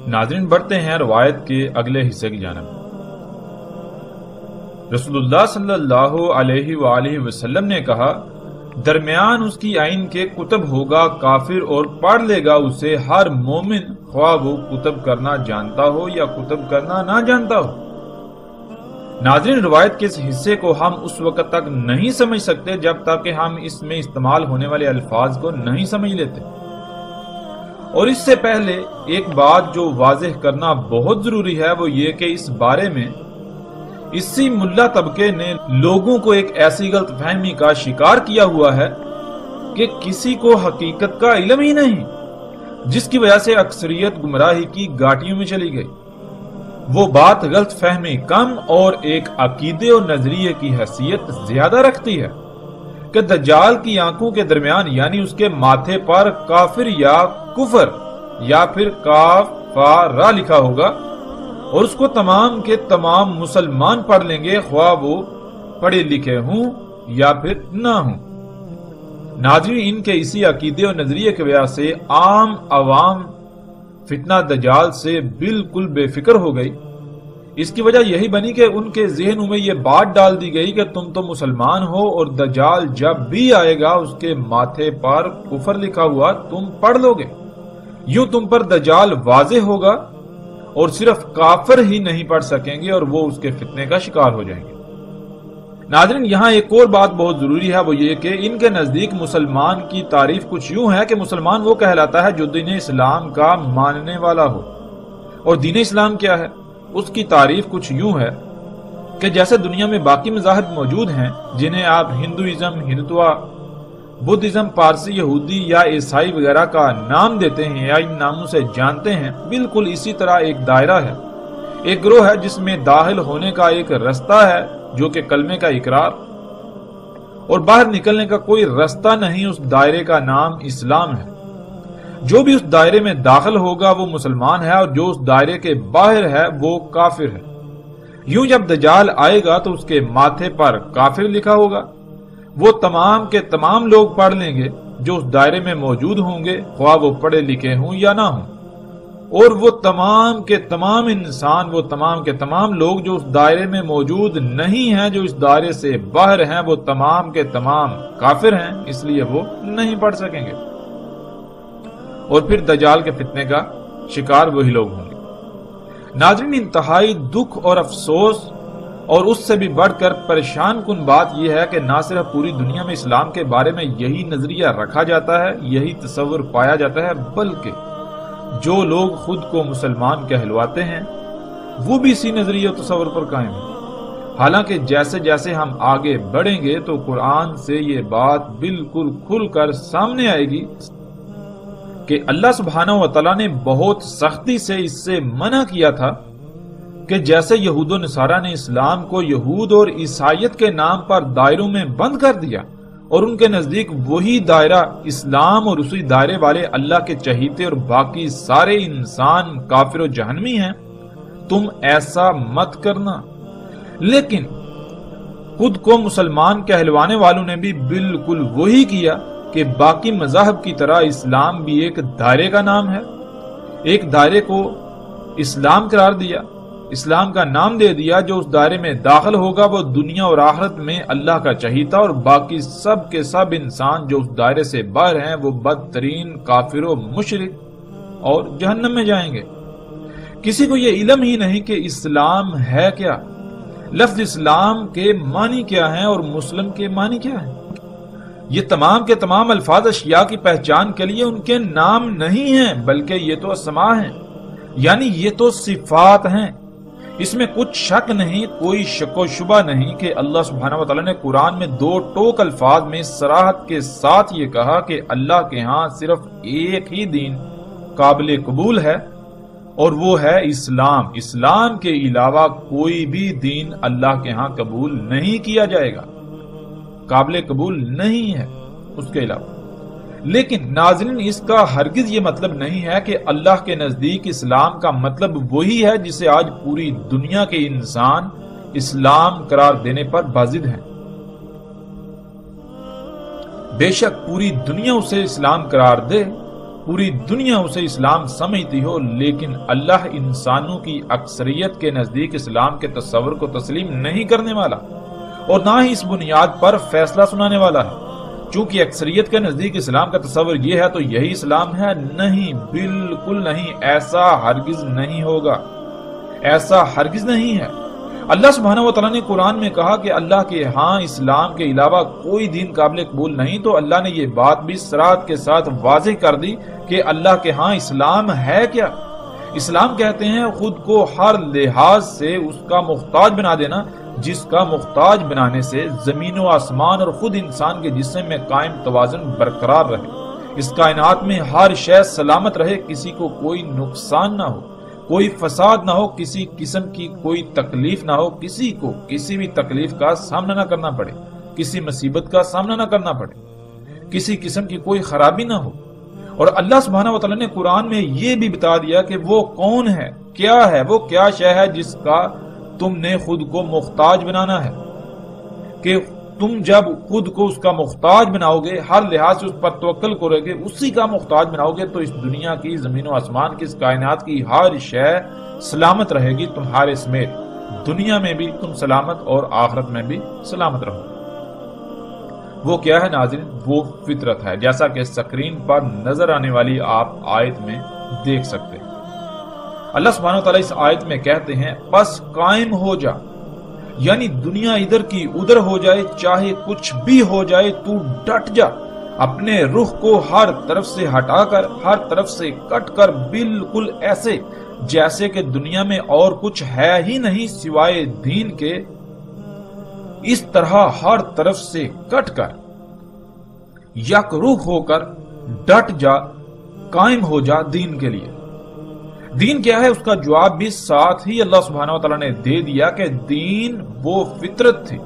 ناظرین، بڑھتے ہیں روایت کے اگلے حصے کی جانب۔ رسول اللہ صلی اللہ علیہ وآلہ وسلم نے کہا، درمیان اس کی آئین کے کتب ہوگا کافر اور پڑھ لے گا اسے ہر مومن، خواہ وہ کتب کرنا جانتا ہو یا کتب کرنا نہ جانتا ہو۔ ناظرین، روایت کے اس حصے کو ہم اس وقت تک نہیں سمجھ سکتے جب تک کہ ہم اس میں استعمال ہونے والے الفاظ کو نہیں سمجھ لیتے۔ اور اس سے پہلے ایک بات جو واضح کرنا بہت ضروری ہے وہ یہ کہ اس بارے میں اسی ملا طبقے نے لوگوں کو ایک ایسی غلط فہمی کا شکار کیا ہوا ہے کہ کسی کو حقیقت کا علم ہی نہیں، جس کی وجہ سے اکثریت گمراہی کی گھاٹیوں میں چلی گئی۔ وہ بات غلط فہمی کم اور ایک عقیدے اور نظریے کی حیثیت زیادہ رکھتی ہے کہ دجال کی آنکھوں کے درمیان یعنی اس کے ماتھے پر کافر یا کفر یا پھر کاف فا را لکھا ہوگا اور اس کو تمام کے تمام مسلمان پڑھ لیں گے، خواہ وہ پڑھے لکھے ہوں یا پھر نہ ہوں۔ ناظرین، ان کے اسی عقیدے اور نظریے کی وجہ سے عام عوام فتنہ دجال سے بالکل بے فکر ہو گئی۔ اس کی وجہ یہی بنی کہ ان کے ذہنوں میں یہ بات ڈال دی گئی کہ تم تو مسلمان ہو اور دجال جب بھی آئے گا اس کے ماتھے پر کفر لکھا ہوا تم پڑھ لو گے، یوں تم پر دجال واضح ہوگا اور صرف کافر ہی نہیں پڑھ سکیں گے اور وہ اس کے فتنے کا شکار ہو جائیں گے۔ ناظرین، یہاں ایک اور بات بہت ضروری ہے، وہ یہ کہ ان کے نزدیک مسلمان کی تعریف کچھ یوں ہے کہ مسلمان وہ کہلاتا ہے جو دین اسلام کا ماننے والا ہو۔ اور دین اسلام کیا ہے؟ اس کی تعریف کچھ یوں ہے کہ جیسے دنیا میں باقی مذاہب موجود ہیں جنہیں آپ ہندوازم، ہندوتوا، بدھزم، پارسی، یہودی یا عیسائی وغیرہ کا نام دیتے ہیں یا ان ناموں سے جانتے ہیں، بالکل اسی طرح ایک دائرہ ہے، ایک گروہ ہے جس میں داخل ہونے کا ایک رستہ ہے جو کہ کلمے کا اقرار، اور باہر نکلنے کا کوئی رستہ نہیں۔ اس دائرے کا نام اسلام ہے۔ جو بھی اس دائرے میں داخل ہوگا وہ مسلمان ہے اور جو اس دائرے کے باہر ہے وہ کافر ہے۔ یوں جب دجال آئے گا تو اس کے ماتھے پر کافر لکھا ہوگا، وہ تمام کے تمام لوگ پڑھ لیں گے جو اس دائرے میں موجود ہوں گے، خواہ وہ پڑھے لکھے ہوں یا نہ ہوں، اور وہ تمام کے تمام انسان، وہ تمام کے تمام لوگ جو اس دائرے میں موجود نہیں ہیں، جو اس دائرے سے باہر ہیں، وہ تمام کے تمام کافر ہیں، اس لیے وہ نہیں پڑھ سکیں گے، اور پھر دجال کے فتنے کا شکار وہی لوگ ہوں گے۔ ناظرین، انتہائی دکھ اور افسوس اور اس سے بھی بڑھ کر پریشان کن بات یہ ہے کہ نہ صرف پوری دنیا میں اسلام کے بارے میں یہی نظریہ رکھا جاتا ہے، یہی تصور پایا جاتا ہے، بلکہ جو لوگ خود کو مسلمان کہلواتے ہیں وہ بھی اسی نظریہ و تصور پر قائم ہیں۔ حالانکہ جیسے جیسے ہم آگے بڑھیں گے تو قرآن سے یہ بات بالکل کھل کر سامنے آئے گی کہ اللہ سبحانہ و تعالیٰ نے بہت سختی سے اس سے منع کیا تھا کہ جیسے یہود و نصارہ نے اسلام کو یہود اور عیسائیت کے نام پر دائروں میں بند کر دیا اور ان کے نزدیک وہی دائرہ اسلام اور اسی دائرے والے اللہ کے چہیتے اور باقی سارے انسان کافر و جہنمی ہیں، تم ایسا مت کرنا۔ لیکن خود کو مسلمان کہلوانے والوں نے بھی بالکل وہی کیا کہ باقی مذاہب کی طرح اسلام بھی ایک دائرے کا نام ہے، ایک دائرے کو اسلام قرار دیا، اسلام کا نام دے دیا۔ جو اس دائرے میں داخل ہوگا وہ دنیا اور آخرت میں اللہ کا چہیتا، اور باقی سب کے سب انسان جو اس دائرے سے باہر ہیں وہ بدترین کافر و مشرک اور جہنم میں جائیں گے۔ کسی کو یہ علم ہی نہیں کہ اسلام ہے کیا، لفظ اسلام کے معنی کیا ہیں اور مسلم کے معنی کیا ہیں۔ یہ تمام کے تمام الفاظ اشیاء کی پہچان کے لیے ان کے نام نہیں ہیں، بلکہ یہ تو اسماء ہیں، یعنی یہ تو صفات ہیں۔ اس میں کچھ شک نہیں، کوئی شک و شبہ نہیں کہ اللہ سبحانہ وتعالی نے قرآن میں دو ٹوک الفاظ میں صراحت کے ساتھ یہ کہا کہ اللہ کے ہاں صرف ایک ہی دین قابل قبول ہے اور وہ ہے اسلام۔ اسلام کے علاوہ کوئی بھی دین اللہ کے ہاں قبول نہیں کیا جائے گا، قابل قبول نہیں ہے اس کے علاوہ۔ لیکن ناظرین اس کا ہرگز یہ مطلب نہیں ہے کہ اللہ کے نزدیک اسلام کا مطلب وہی ہے جسے آج پوری دنیا کے انسان اسلام قرار دینے پر بازد ہیں۔ بے شک پوری دنیا اسے اسلام قرار دے، پوری دنیا اسے اسلام سمجھتی ہو، لیکن اللہ انسانوں کی اکثریت کے نزدیک اسلام کے تصور کو تسلیم نہیں کرنے والا اور نہ ہی اس بنیاد پر فیصلہ سنانے والا ہے۔ چونکہ اکثریت کے نزدیک اسلام کا تصور یہ ہے تو یہی اسلام ہے؟ نہیں، بالکل نہیں، ایسا ہرگز نہیں ہوگا، ایسا ہرگز نہیں ہے۔ اللہ سبحانہ و تعالیٰ نے قرآن میں کہا کہ اللہ کے ہاں اسلام کے علاوہ کوئی دین قابل قبول نہیں، تو اللہ نے یہ بات بھی صراحت کے ساتھ واضح کر دی کہ اللہ کے ہاں اسلام ہے کیا۔ اسلام کہتے ہیں خود کو ہر لحاظ سے اس کا محتاج بنا دینا، جس کا محتاج بنانے سے زمین و آسمان اور خود انسان کے جسم میں قائم توازن برقرار رہے، اس کائنات میں ہر شے سلامت رہے، کسی کو کوئی نقصان نہ ہو، کوئی فساد نہ ہو، کسی قسم کی کوئی تکلیف نہ ہو، کسی کو کسی بھی تکلیف کا سامنا نہ کرنا پڑے، کسی مصیبت کا سامنا نہ کرنا پڑے، کسی قسم کی کوئی خرابی نہ ہو۔ اور اللہ سبحانہ و تعالیٰ نے قرآن میں یہ بھی بتا دیا کہ وہ کون ہے، کیا ہے، وہ کیا شے ہے جس کا تم نے خود کو محتاج بنانا ہے، کہ تم جب خود کو اس کا محتاج بناؤ گے، ہر لحاظ سے اس پر توکل کرو گے، اسی کا محتاج بناؤ گے، تو اس دنیا کی زمین و آسمان کی، اس کائنات کی ہر شے سلامت رہے گی تمہارے سمیت، دنیا میں بھی تم سلامت اور آخرت میں بھی سلامت رہو گے۔ وہ کیا ہے ناظرین؟ وہ فطرت ہے، جیسا کہ سکرین پر نظر آنے والی آپ آیت میں دیکھ سکتے ہیں۔ اللہ سبحانہ وتعالی اس آیت میں کہتے ہیں بس قائم ہو جا، یعنی دنیا ادھر کی ادھر ہو جائے، چاہے کچھ بھی ہو جائے، تو ڈٹ جا، اپنے رخ کو ہر طرف سے ہٹا کر، ہر طرف سے کٹ کر، بالکل ایسے جیسے کہ دنیا میں اور کچھ ہے ہی نہیں سوائے دین کے، اس طرح ہر طرف سے کٹ کر یک رخ ہو کر ڈٹ جا، قائم ہو جا دین کے لیے۔ دین کیا ہے؟ اس کا جواب بھی ساتھ ہی اللہ سبحانہ و تعالیٰ نے دے دیا کہ دین وہ فطرت تھی،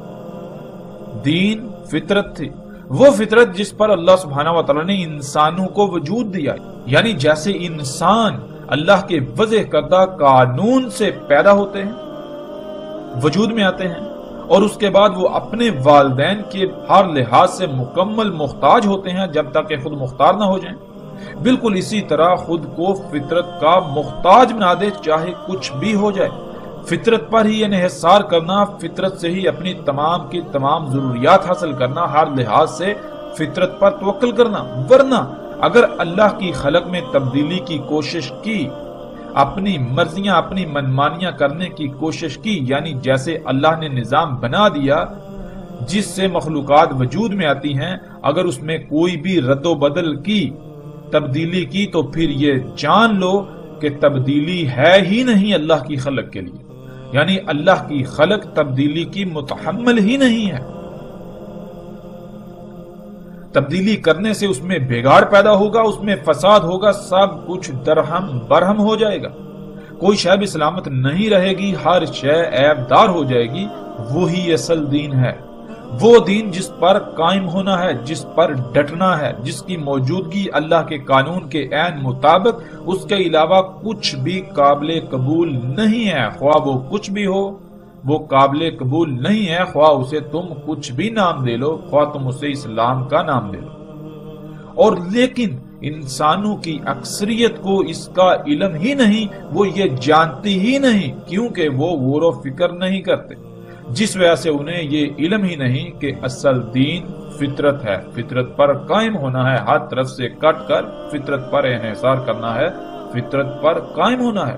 دین فطرت تھی، وہ فطرت جس پر اللہ سبحانہ و تعالیٰ نے انسانوں کو وجود دیا، یعنی جیسے انسان اللہ کے وضع کردہ قانون سے پیدا ہوتے ہیں، وجود میں آتے ہیں، اور اس کے بعد وہ اپنے والدین کے ہر لحاظ سے مکمل محتاج ہوتے ہیں جب تک کہ خود مختار نہ ہو جائیں، بالکل اسی طرح خود کو فطرت کا محتاج بنا دے، چاہے کچھ بھی ہو جائے، فطرت پر ہی انحصار کرنا، فطرت سے ہی اپنی تمام کی تمام ضروریات حاصل کرنا، ہر لحاظ سے فطرت پر توکل کرنا۔ ورنہ اگر اللہ کی خلق میں تبدیلی کی کوشش کی، اپنی مرضیاں، اپنی منمانیاں کرنے کی کوشش کی، یعنی جیسے اللہ نے نظام بنا دیا جس سے مخلوقات وجود میں آتی ہیں، اگر اس میں کوئی بھی رد و بدل کی، تبدیلی کی، تو پھر یہ جان لو کہ تبدیلی ہے ہی نہیں اللہ کی خلق کے لیے، یعنی اللہ کی خلق تبدیلی کی متحمل ہی نہیں ہے۔ تبدیلی کرنے سے اس میں بگاڑ پیدا ہوگا، اس میں فساد ہوگا، سب کچھ درہم برہم ہو جائے گا، کوئی شے بھی سلامت نہیں رہے گی، ہر شے عیب دار ہو جائے گی۔ وہی اصل دین ہے، وہ دین جس پر قائم ہونا ہے، جس پر ڈٹنا ہے، جس کی موجودگی اللہ کے قانون کے عین مطابق، اس کے علاوہ کچھ بھی قابل قبول نہیں ہے، خواہ وہ کچھ بھی ہو، وہ قابل قبول نہیں ہے، خواہ اسے تم کچھ بھی نام دے لو، خواہ تم اسے اسلام کا نام دے لو۔ اور لیکن انسانوں کی اکثریت کو اس کا علم ہی نہیں، وہ یہ جانتی ہی نہیں، کیونکہ وہ غور و فکر نہیں کرتے، جس وجہ سے انہیں یہ علم ہی نہیں کہ اصل دین فطرت ہے، فطرت پر قائم ہونا ہے، ہر طرف سے کٹ کر فطرت پر انحصار کرنا ہے، فطرت پر قائم ہونا ہے۔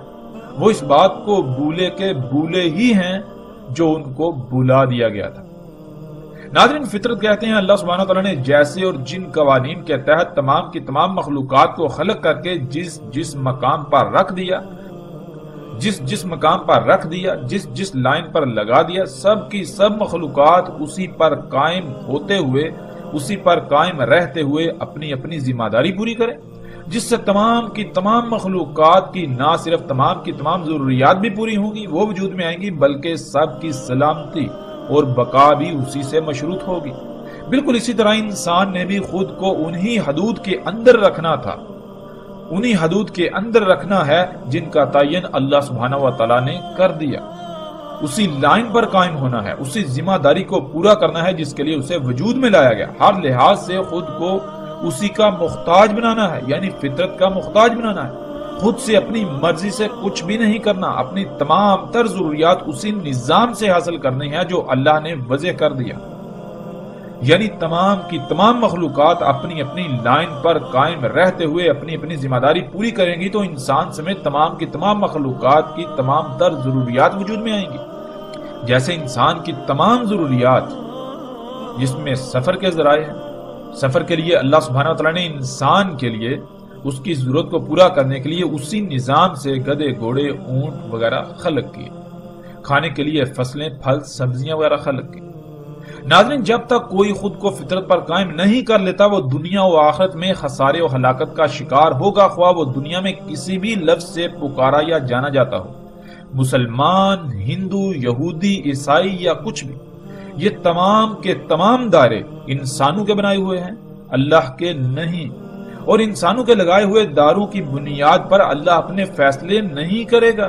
وہ اس بات کو بھولے کے بھولے ہی ہیں جو ان کو بھلا دیا گیا تھا۔ ناظرین، فطرت کہتے ہیں اللہ سبحانہ تعالیٰ نے جیسے اور جن قوانین کے تحت تمام کی تمام مخلوقات کو خلق کر کے جس مقام پر رکھ دیا، جس مقام پر رکھ دیا، جس لائن پر لگا دیا، سب کی سب مخلوقات اسی پر قائم ہوتے ہوئے، اسی پر قائم رہتے ہوئے اپنی اپنی ذمہ داری پوری کریں، جس سے تمام کی تمام مخلوقات کی نہ صرف تمام کی تمام ضروریات بھی پوری ہوں گی، وہ وجود میں آئیں گی، بلکہ سب کی سلامتی اور بقا بھی اسی سے مشروط ہوگی۔ بالکل اسی طرح انسان نے بھی خود کو انہی حدود کے اندر رکھنا تھا، انہی حدود کے اندر رکھنا ہے جن کا تعین اللہ سبحانہ و تعالیٰ نے کر دیا، اسی لائن پر قائم ہونا ہے، اسی ذمہ داری کو پورا کرنا ہے جس کے لیے اسے وجود میں لایا گیا، ہر لحاظ سے خود کو اسی کا محتاج بنانا ہے، یعنی فطرت کا محتاج بنانا ہے، خود سے اپنی مرضی سے کچھ بھی نہیں کرنا، اپنی تمام تر ضروریات اسی نظام سے حاصل کرنی ہے جو اللہ نے وضع کر دیا، یعنی تمام کی تمام مخلوقات اپنی اپنی لائن پر قائم رہتے ہوئے اپنی اپنی ذمہ داری پوری کریں گی تو انسان سمیت تمام کی تمام مخلوقات کی تمام تر ضروریات وجود میں آئیں گی۔ جیسے انسان کی تمام ضروریات جس میں سفر کے ذرائع ہیں، سفر کے لیے اللہ سبحانہ و تعالیٰ نے انسان کے لیے اس کی ضرورت کو پورا کرنے کے لیے اسی نظام سے گدھے گھوڑے اونٹ وغیرہ خلق کیے، کھانے کے لیے فصلیں پھل سبزیاں وغیرہ خلق کی۔ ناظرین، جب تک کوئی خود کو فطرت پر قائم نہیں کر لیتا وہ دنیا و آخرت میں خسارے و ہلاکت کا شکار ہوگا، خواہ وہ دنیا میں کسی بھی لفظ سے پکارا یا جانا جاتا ہو، مسلمان، ہندو، یہودی، عیسائی یا کچھ بھی۔ یہ تمام کے تمام دائرے انسانوں کے بنائے ہوئے ہیں، اللہ کے نہیں، اور انسانوں کے لگائے ہوئے داروں کی بنیاد پر اللہ اپنے فیصلے نہیں کرے گا۔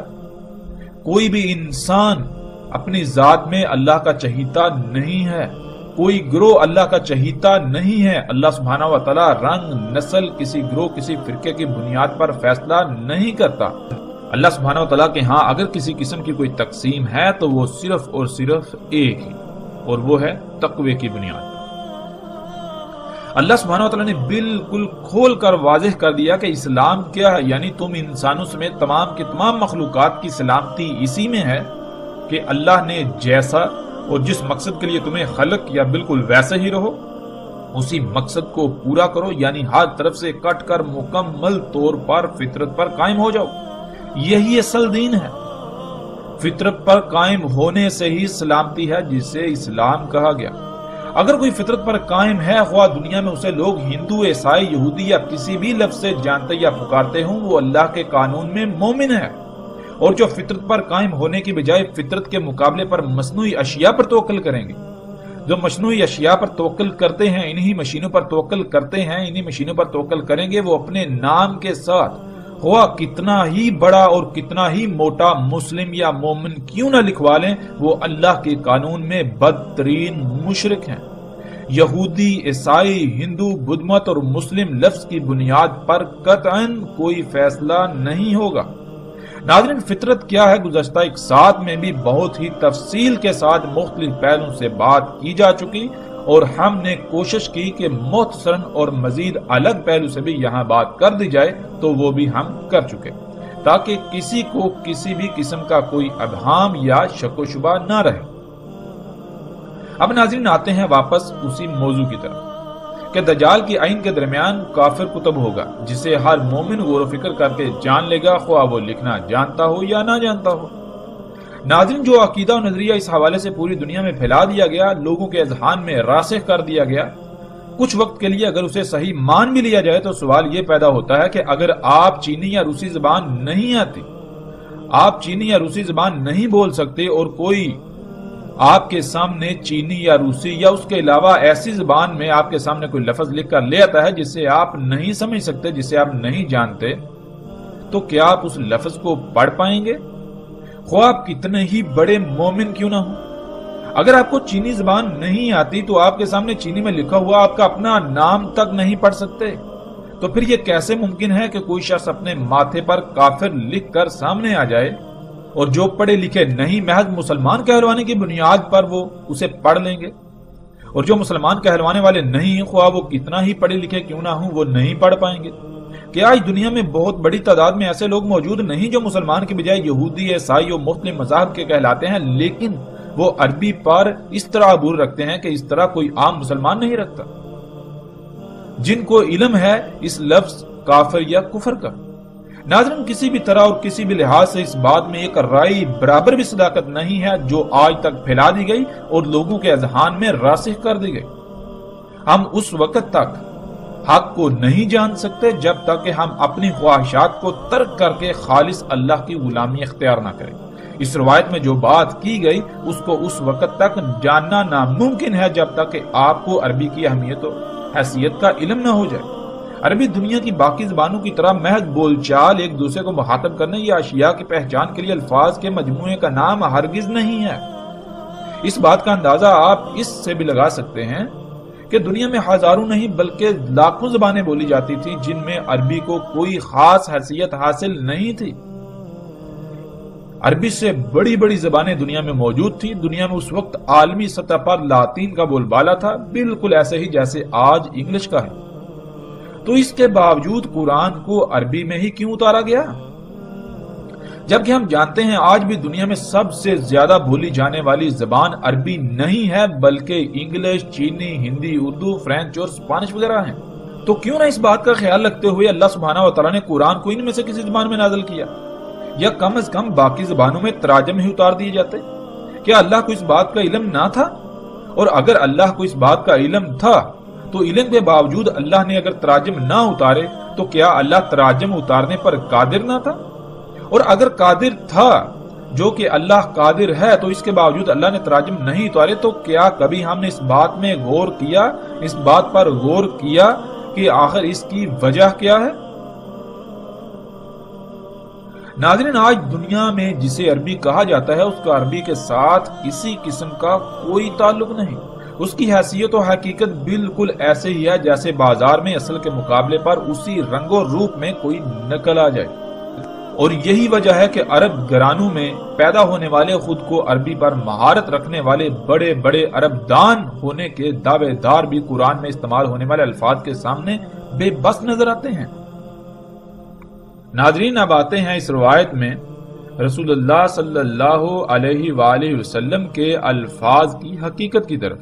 کوئی بھی انسان اپنی ذات میں اللہ کا چہیتا نہیں ہے، کوئی گروہ اللہ کا چہیتا نہیں ہے۔ اللہ سبحانہ و تعالیٰ رنگ، نسل، کسی گروہ، کسی فرقے کی بنیاد پر فیصلہ نہیں کرتا۔ اللہ سبحانہ و تعالیٰ کے ہاں اگر کسی قسم کی کوئی تقسیم ہے تو وہ صرف اور صرف ایک ہی، اور وہ ہے تقوی کی بنیاد۔ اللہ سبحانہ و تعالیٰ نے بالکل کھول کر واضح کر دیا کہ اسلام کیا ہے، یعنی تم انسانوں سمیت تمام کی تمام مخلوقات کی سلامتی اسی میں ہے کہ اللہ نے جیسا اور جس مقصد کے لیے تمہیں خلق کیا بالکل ویسے ہی رہو، اسی مقصد کو پورا کرو، یعنی ہر طرف سے کٹ کر مکمل طور پر فطرت پر قائم ہو جاؤ۔ یہی اصل دین ہے۔ فطرت پر قائم ہونے سے ہی سلامتی ہے جسے اسلام کہا گیا۔ اگر کوئی فطرت پر قائم ہے، خواہ دنیا میں اسے لوگ ہندو، عیسائی، یہودی یا کسی بھی لفظ سے جانتے یا پکارتے ہوں، وہ اللہ کے قانون میں مومن ہے۔ اور جو فطرت پر قائم ہونے کی بجائے فطرت کے مقابلے پر مصنوعی اشیاء پر توکل کریں گے، جو مصنوعی اشیاء پر توکل کرتے ہیں، انہی مشینوں پر توکل کرتے ہیں، انہی مشینوں پر توکل کریں گے، وہ اپنے نام کے ساتھ خواہ کتنا ہی بڑا اور کتنا ہی موٹا مسلم یا مومن کیوں نہ لکھوا لیں، وہ اللہ کے قانون میں بدترین مشرک ہیں۔ یہودی، عیسائی، ہندو، بدھ مت اور مسلم لفظ کی بنیاد پر قطعاً کوئی فیصلہ نہیں ہوگا۔ ناظرین، فطرت کیا ہے گزشتہ ایک ساتھ میں بھی بہت ہی تفصیل کے ساتھ مختلف پہلوؤں سے بات کی جا چکی، اور ہم نے کوشش کی کہ مختصراً اور مزید الگ پہلو سے بھی یہاں بات کر دی جائے، تو وہ بھی ہم کر چکے تاکہ کسی کو کسی بھی قسم کا کوئی ابہام یا شک و شبہ نہ رہے۔ اب ناظرین آتے ہیں واپس اسی موضوع کی طرف کہ دجال کی آئین کے درمیان کافر کتب ہوگا جسے ہر مومن غور و فکر کر کے جان لے گا، خواہ وہ لکھنا جانتا ہو یا نہ جانتا ہو۔ ناظرین، جو عقیدہ و نظریہ اس حوالے سے پوری دنیا میں پھیلا دیا گیا، لوگوں کے اذہان میں راسخ کر دیا گیا، کچھ وقت کے لیے اگر اسے صحیح مان بھی لیا جائے تو سوال یہ پیدا ہوتا ہے کہ اگر آپ چینی یا روسی زبان نہیں آتی، آپ چینی یا روسی زبان نہیں بول سکتے، اور کوئی آپ کے سامنے چینی یا روسی یا اس کے علاوہ ایسی زبان میں آپ کے سامنے کوئی لفظ لکھ کر لے آتا ہے جسے آپ نہیں سمجھ سکتے، جسے آپ نہیں جانتے، تو کیا آپ اس لفظ کو پڑھ پائیں گے؟ خواہ آپ کتنے ہی بڑے مومن کیوں نہ ہوں۔ اگر آپ کو چینی زبان نہیں آتی تو آپ کے سامنے چینی میں لکھا ہوا آپ کا اپنا نام تک نہیں پڑھ سکتے، تو پھر یہ کیسے ممکن ہے کہ کوئی شخص اپنے ماتھے پر کافر لکھ کر سامنے آ جائے، اور جو پڑھے لکھے نہیں محض مسلمان کہلوانے کی بنیاد پر وہ اسے پڑھ لیں گے، اور جو مسلمان کہلوانے والے نہیں، خواہ وہ کتنا ہی پڑھے لکھے کیوں نہ ہوں، وہ نہیں پڑھ پائیں گے؟ کہ آج دنیا میں بہت بڑی تعداد میں ایسے لوگ موجود نہیں جو مسلمان کے بجائے یہودی، عیسائی اور مختلف مذاہب کے کہلاتے ہیں، لیکن وہ عربی پر اس طرح عبور رکھتے ہیں کہ اس طرح کوئی عام مسلمان نہیں رکھتا، جن کو علم ہے اس لفظ کافر یا کفر کا۔ ناظرین، کسی بھی طرح اور کسی بھی لحاظ سے اس بات میں ایک رائے برابر بھی صداقت نہیں ہے جو آج تک پھیلا دی گئی اور لوگوں کے اذہان میں راسخ کر دی گئی۔ ہم اس وقت تک حق کو نہیں جان سکتے جب تک کہ ہم اپنی خواہشات کو ترک کر کے خالص اللہ کی غلامی اختیار نہ کریں۔ اس روایت میں جو بات کی گئی اس کو اس وقت تک جاننا ناممکن ہے جب تک کہ آپ کو عربی کی اہمیت و حیثیت کا علم نہ ہو جائے۔ عربی دنیا کی باقی زبانوں کی طرح محض بول چال، ایک دوسرے کو مخاطب کرنے یا اشیاء کی پہچان کے لیے الفاظ کے مجموعے کا نام ہرگز نہیں ہے۔ اس بات کا اندازہ آپ اس سے بھی لگا سکتے ہیں کہ دنیا میں ہزاروں نہیں بلکہ لاکھوں زبانیں بولی جاتی تھی جن میں عربی کو کوئی خاص حیثیت حاصل نہیں تھی۔ عربی سے بڑی بڑی زبانیں دنیا میں موجود تھی۔ دنیا میں اس وقت عالمی سطح پر لاطین کا بول بالا تھا، بالکل ایسے ہی جیسے آج انگلش کا ہے۔ تو اس کے باوجود قرآن کو عربی میں ہی کیوں اتارا گیا؟ جبکہ ہم جانتے ہیں آج بھی دنیا میں سب سے زیادہ بولی جانے والی زبان عربی نہیں ہے بلکہ انگلش، چینی، ہندی، اردو، فرینچ اور اسپانش وغیرہ ہیں۔ تو کیوں نہ اس بات کا خیال رکھتے ہوئے اللہ سبحانہ و تعالیٰ نے قرآن کو ان میں سے کسی زبان میں نازل کیا، یا کم از کم باقی زبانوں میں تراجم ہی اتار دیے جاتے؟ کیا اللہ کو اس بات کا علم نہ تھا؟ اور اگر اللہ کو اس بات کا علم تھا تو علم کے باوجود اللہ نے اگر تراجم نہ اتارے تو کیا اللہ تراجم اتارنے پر قادر نہ تھا؟ اور اگر قادر تھا، جو کہ اللہ قادر ہے، تو اس کے باوجود اللہ نے تراجم نہیں اتارے، تو کیا کبھی ہم نے اس بات میں غور کیا، اس بات پر غور کیا کہ آخر اس کی وجہ کیا ہے؟ ناظرین، آج دنیا میں جسے عربی کہا جاتا ہے اس کا عربی کے ساتھ کسی قسم کا کوئی تعلق نہیں۔ اس کی حیثیت و حقیقت بالکل ایسے ہی ہے جیسے بازار میں اصل کے مقابلے پر اسی رنگ و روپ میں کوئی نقل آ جائے۔ اور یہی وجہ ہے کہ عرب گھرانوں میں پیدا ہونے والے، خود کو عربی پر مہارت رکھنے والے بڑے بڑے عرب دان ہونے کے دعوے دار بھی قرآن میں استعمال ہونے والے الفاظ کے سامنے بے بس نظر آتے ہیں۔ ناظرین، اب آتے ہیں اس روایت میں رسول اللہ صلی اللہ علیہ وآلہ وسلم کے الفاظ کی حقیقت کی طرف۔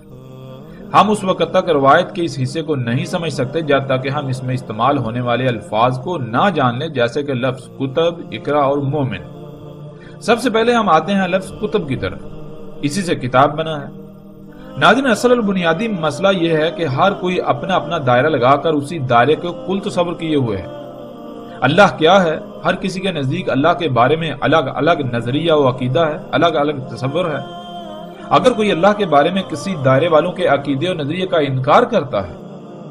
ہم اس وقت تک روایت کے اس حصے کو نہیں سمجھ سکتے جب تک کہ ہم اس میں استعمال ہونے والے الفاظ کو نہ جان لیں، جیسے کہ لفظ کتب، اقرا اور مومن۔ سب سے پہلے ہم آتے ہیں لفظ کتب کی طرف، اسی سے کتاب بنا ہے۔ ناظرین، اصل اور بنیادی مسئلہ یہ ہے کہ ہر کوئی اپنا اپنا دائرہ لگا کر اسی دائرے کو کل تصور کیے ہوئے ہے۔ اللہ کیا ہے؟ ہر کسی کے نزدیک اللہ کے بارے میں الگ الگ نظریہ و عقیدہ ہے، الگ الگ تصور ہے۔ اگر کوئی اللہ کے بارے میں کسی دائرے والوں کے عقیدے اور نظریے کا انکار کرتا ہے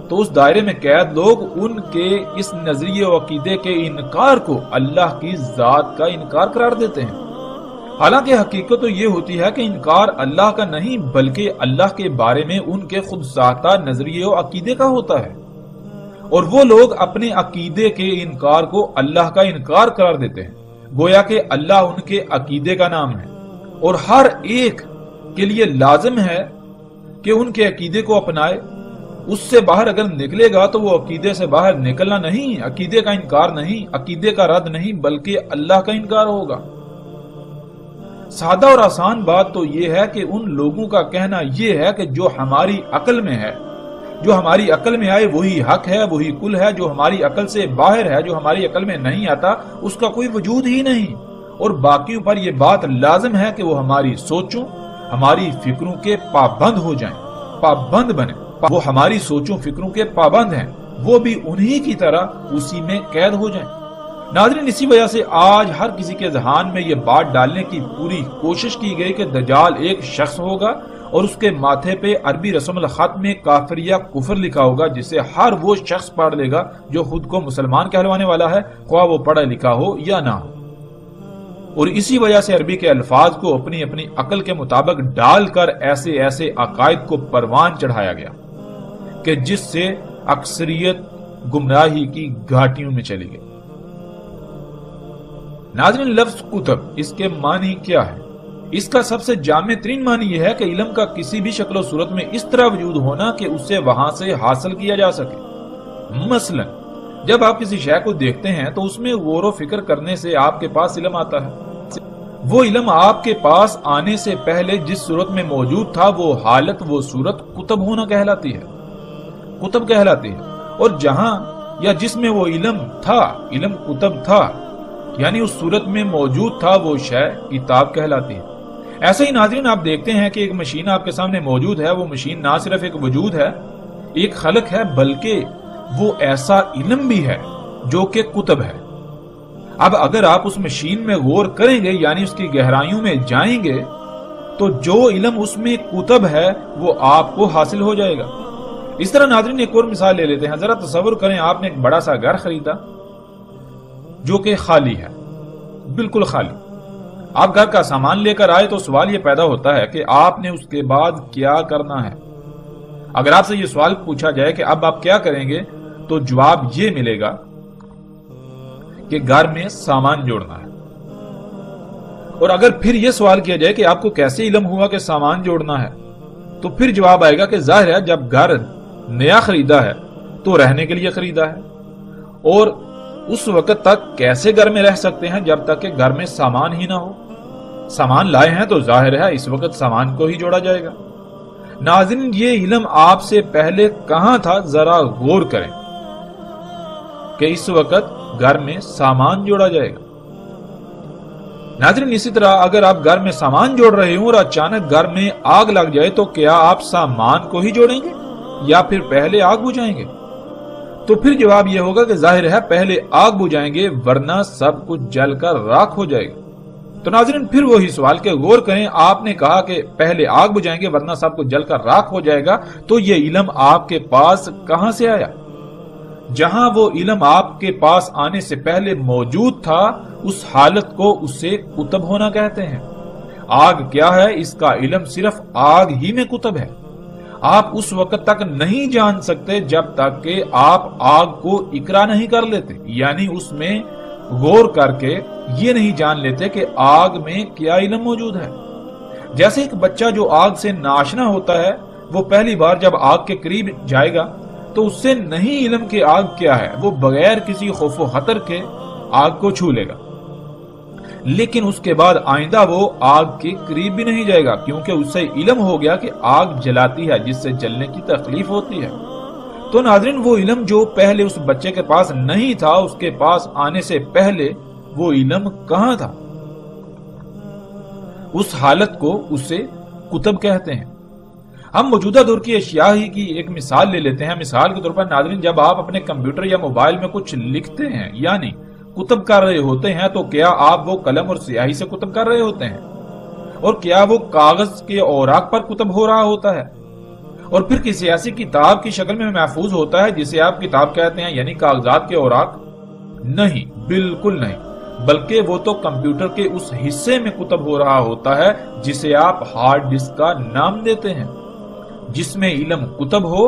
تو اس دائرے میں قید لوگ ان کے اس نظریے و عقیدے کے انکار کو اللہ کی ذات کا انکار قرار دیتے ہیں۔ حالانکہ حقیقت تو یہ ہوتی ہے کہ انکار اللہ کا نہیں بلکہ اللہ کے بارے میں ان کے خود ساختہ نظریے و عقیدے کا ہوتا ہے، اور وہ لوگ اپنے عقیدے کے انکار کو اللہ کا انکار قرار دیتے ہیں، گویا کہ اللہ ان کے عقیدے کا نام ہے، اور ہر ایک کے لیے لازم ہے کہ ان کے عقیدے کو اپنائے۔ اس سے باہر اگر نکلے گا تو وہ عقیدے سے باہر نکلنا نہیں، عقیدے کا انکار نہیں، عقیدے کا رد نہیں، بلکہ اللہ کا انکار ہوگا۔ سادہ اور آسان بات تو یہ ہے کہ ان لوگوں کا کہنا یہ ہے کہ جو ہماری عقل میں ہے، جو ہماری عقل میں آئے وہی حق ہے، وہی کل ہے، جو ہماری عقل سے باہر ہے، جو ہماری عقل میں نہیں آتا، اس کا کوئی وجود ہی نہیں۔ اور باقیوں پر یہ بات لازم ہے کہ وہ ہماری سوچوں، ہماری فکروں کے پابند ہو جائیں، پابند بنیں۔ وہ ہماری سوچوں فکروں کے پابند ہیں، وہ بھی انہی کی طرح اسی میں قید ہو جائیں۔ ناظرین، اسی وجہ سے آج ہر کسی کے ذہن میں یہ بات ڈالنے کی پوری کوشش کی گئی کہ دجال ایک شخص ہوگا اور اس کے ماتھے پہ عربی رسم الخط میں کافر یا کفر لکھا ہوگا، جسے ہر وہ شخص پڑھ لے گا جو خود کو مسلمان کہلوانے والا ہے، خواہ وہ پڑھا لکھا ہو یا نہ ہو۔ اور اسی وجہ سے عربی کے الفاظ کو اپنی اپنی عقل کے مطابق ڈال کر ایسے ایسے عقائد کو پروان چڑھایا گیا کہ جس سے اکثریت گمراہی کی گھاٹیوں میں چلی گئی۔ ناظرین، لفظ کتب، اس کے معنی کیا ہے؟ اس کا سب سے جامع ترین معنی یہ ہے کہ علم کا کسی بھی شکل و صورت میں اس طرح وجود ہونا کہ اسے وہاں سے حاصل کیا جا سکے۔ مثلا جب آپ کسی شے کو دیکھتے ہیں تو اس میں غور و فکر کرنے سے آپ کے پاس علم آتا ہے۔ وہ علم آپ کے پاس آنے سے پہلے جس صورت میں موجود تھا، وہ حالت، وہ صورت کتب ہونا کہلاتی ہے، کتب کہلاتی ہے۔ اور جہاں یا جس میں وہ علم تھا، علم کتب تھا، یعنی اس صورت میں موجود تھا، وہ شے کتاب کہلاتی ہے۔ ایسے ہی ناظرین، آپ دیکھتے ہیں کہ ایک مشین آپ کے سامنے موجود ہے، وہ مشین نہ صرف ایک وجود ہے، ایک خلق ہے، بلکہ وہ ایسا علم بھی ہے جو کہ کتب ہے۔ اب اگر آپ اس مشین میں غور کریں گے یعنی اس کی گہرائیوں میں جائیں گے تو جو علم اس میں کتب ہے وہ آپ کو حاصل ہو جائے گا۔ اس طرح ناظرین ایک اور مثال لے لیتے ہیں۔ ذرا تصور کریں آپ نے ایک بڑا سا گھر خریدا جو کہ خالی ہے، بالکل خالی۔ آپ گھر کا سامان لے کر آئے تو سوال یہ پیدا ہوتا ہے کہ آپ نے اس کے بعد کیا کرنا ہے۔ اگر آپ سے یہ سوال پوچھا جائے کہ اب آپ کیا کریں گے تو جواب یہ ملے گا کہ گھر میں سامان جوڑنا ہے۔ اور اگر پھر یہ سوال کیا جائے کہ آپ کو کیسے علم ہوا کہ سامان جوڑنا ہے تو پھر جواب آئے گا کہ ظاہر ہے جب گھر نیا خریدا ہے تو رہنے کے لیے خریدا ہے، اور اس وقت تک کیسے گھر میں رہ سکتے ہیں جب تک کہ گھر میں سامان ہی نہ ہو۔ سامان لائے ہیں تو ظاہر ہے اس وقت سامان کو ہی جوڑا جائے گا۔ ناظرین یہ علم آپ سے پہلے کہاں تھا، ذرا غور کریں کہ اس وقت گھر میں سامان جوڑا جائے گا۔ ناظرین اسی طرح اگر آپ گھر میں سامان جوڑ رہے ہوں اور اچانک گھر میں آگ لگ جائے تو کیا آپ سامان کو ہی جوڑیں گے یا پھر پہلے آگ بجھائیں گے؟ تو پھر جواب یہ ہوگا کہ ظاہر ہے پہلے آگ بجھائیں گے ورنہ سب کچھ جل کر راکھ ہو جائے گا۔ تو ناظرین پھر وہی سوال کہ غور کریں، آپ نے کہا کہ پہلے آگ بجھائیں گے ورنہ سب کچھ جل کر راکھ ہو جائے گا، تو یہ علم آپ کے پاس کہاں سے آیا؟ جہاں وہ علم آپ کے پاس آنے سے پہلے موجود تھا اس حالت کو اسے کتب ہونا کہتے ہیں۔ آگ کیا ہے اس کا علم صرف آگ ہی میں کتب ہے۔ آپ اس وقت تک نہیں جان سکتے جب تک کہ آپ آگ کو اقرا نہیں کر لیتے، یعنی اس میں غور کر کے یہ نہیں جان لیتے کہ آگ میں کیا علم موجود ہے۔ جیسے ایک بچہ جو آگ سے ناشنا ہوتا ہے وہ پہلی بار جب آگ کے قریب جائے گا تو اس سے نہیں علم کہ آگ کیا ہے، وہ بغیر کسی خوف و خطر کے آگ کو چھو لے گا، لیکن اس کے بعد آئندہ وہ آگ کے قریب بھی نہیں جائے گا کیونکہ اس سے علم ہو گیا کہ آگ جلاتی ہے جس سے جلنے کی تکلیف ہوتی ہے۔ تو ناظرین وہ علم جو پہلے اس بچے کے پاس نہیں تھا اس کے پاس آنے سے پہلے وہ علم کہاں تھا؟ اس حالت کو اسے کتب کہتے ہیں۔ ہم موجودہ دور کی اشیاء ہی کی ایک مثال لے لیتے ہیں۔ مثال کے طور پر ناظرین جب آپ اپنے کمپیوٹر یا موبائل میں کچھ لکھتے ہیں یعنی کتب کر رہے ہوتے ہیں تو کیا آپ وہ قلم اور سیاہی سے کتب کر رہے ہوتے ہیں؟ اور کیا وہ کاغذ کے اوراق پر کتب ہو رہا ہوتا ہے اور پھر کسی ایسی کتاب کی شکل میں محفوظ ہوتا ہے جسے آپ کتاب کہتے ہیں یعنی کاغذات کے اوراق؟ نہیں، بالکل نہیں، بلکہ وہ تو کمپیوٹر کے اس حصے میں کتب ہو رہا ہوتا ہے جسے آپ ہارڈ ڈسک کا نام دیتے ہیں۔ جس میں علم کتب ہو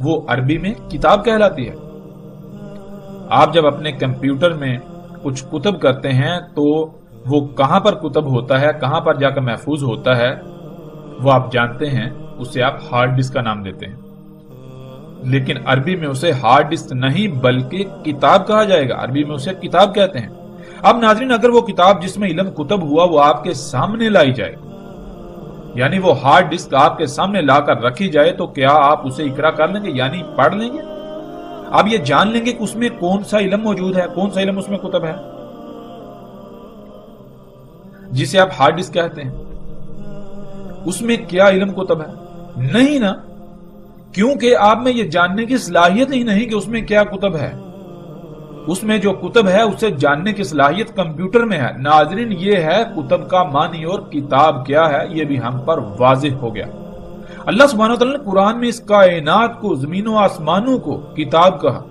وہ عربی میں کتاب کہلاتی ہے۔ آپ جب اپنے کمپیوٹر میں کچھ کتب کرتے ہیں تو وہ کہاں پر کتب ہوتا ہے، کہاں پر جا کر محفوظ ہوتا ہے وہ آپ جانتے ہیں، اسے آپ ہارڈ ڈسک کا نام دیتے ہیں، لیکن عربی میں اسے ہارڈ ڈسک نہیں بلکہ کتاب کہا جائے گا، عربی میں اسے کتاب کہتے ہیں۔ اب ناظرین اگر وہ کتاب جس میں علم کتب ہوا وہ آپ کے سامنے لائی جائے یعنی وہ ہارڈ ڈسک آپ کے سامنے لا کر رکھی جائے تو کیا آپ اسے اقرا کر لیں گے یعنی پڑھ لیں گے؟ آپ یہ جان لیں گے کہ اس میں کون سا علم موجود ہے، کون سا علم اس میں کتب ہے جسے آپ ہارڈ ڈسک کہتے ہیں؟ اس میں کیا علم کتب ہے؟ نہیں نا، کیونکہ آپ میں یہ جاننے کی صلاحیت ہی نہیں کہ اس میں کیا کتب ہے۔ اس میں جو کتب ہے اسے جاننے کی صلاحیت کمپیوٹر میں ہے۔ ناظرین یہ ہے کتب کا معنی اور کتاب کیا ہے یہ بھی ہم پر واضح ہو گیا۔ اللہ سبحانہ وتعالی نے قرآن میں اس کائنات کو، زمین و آسمانوں کو کتاب کہا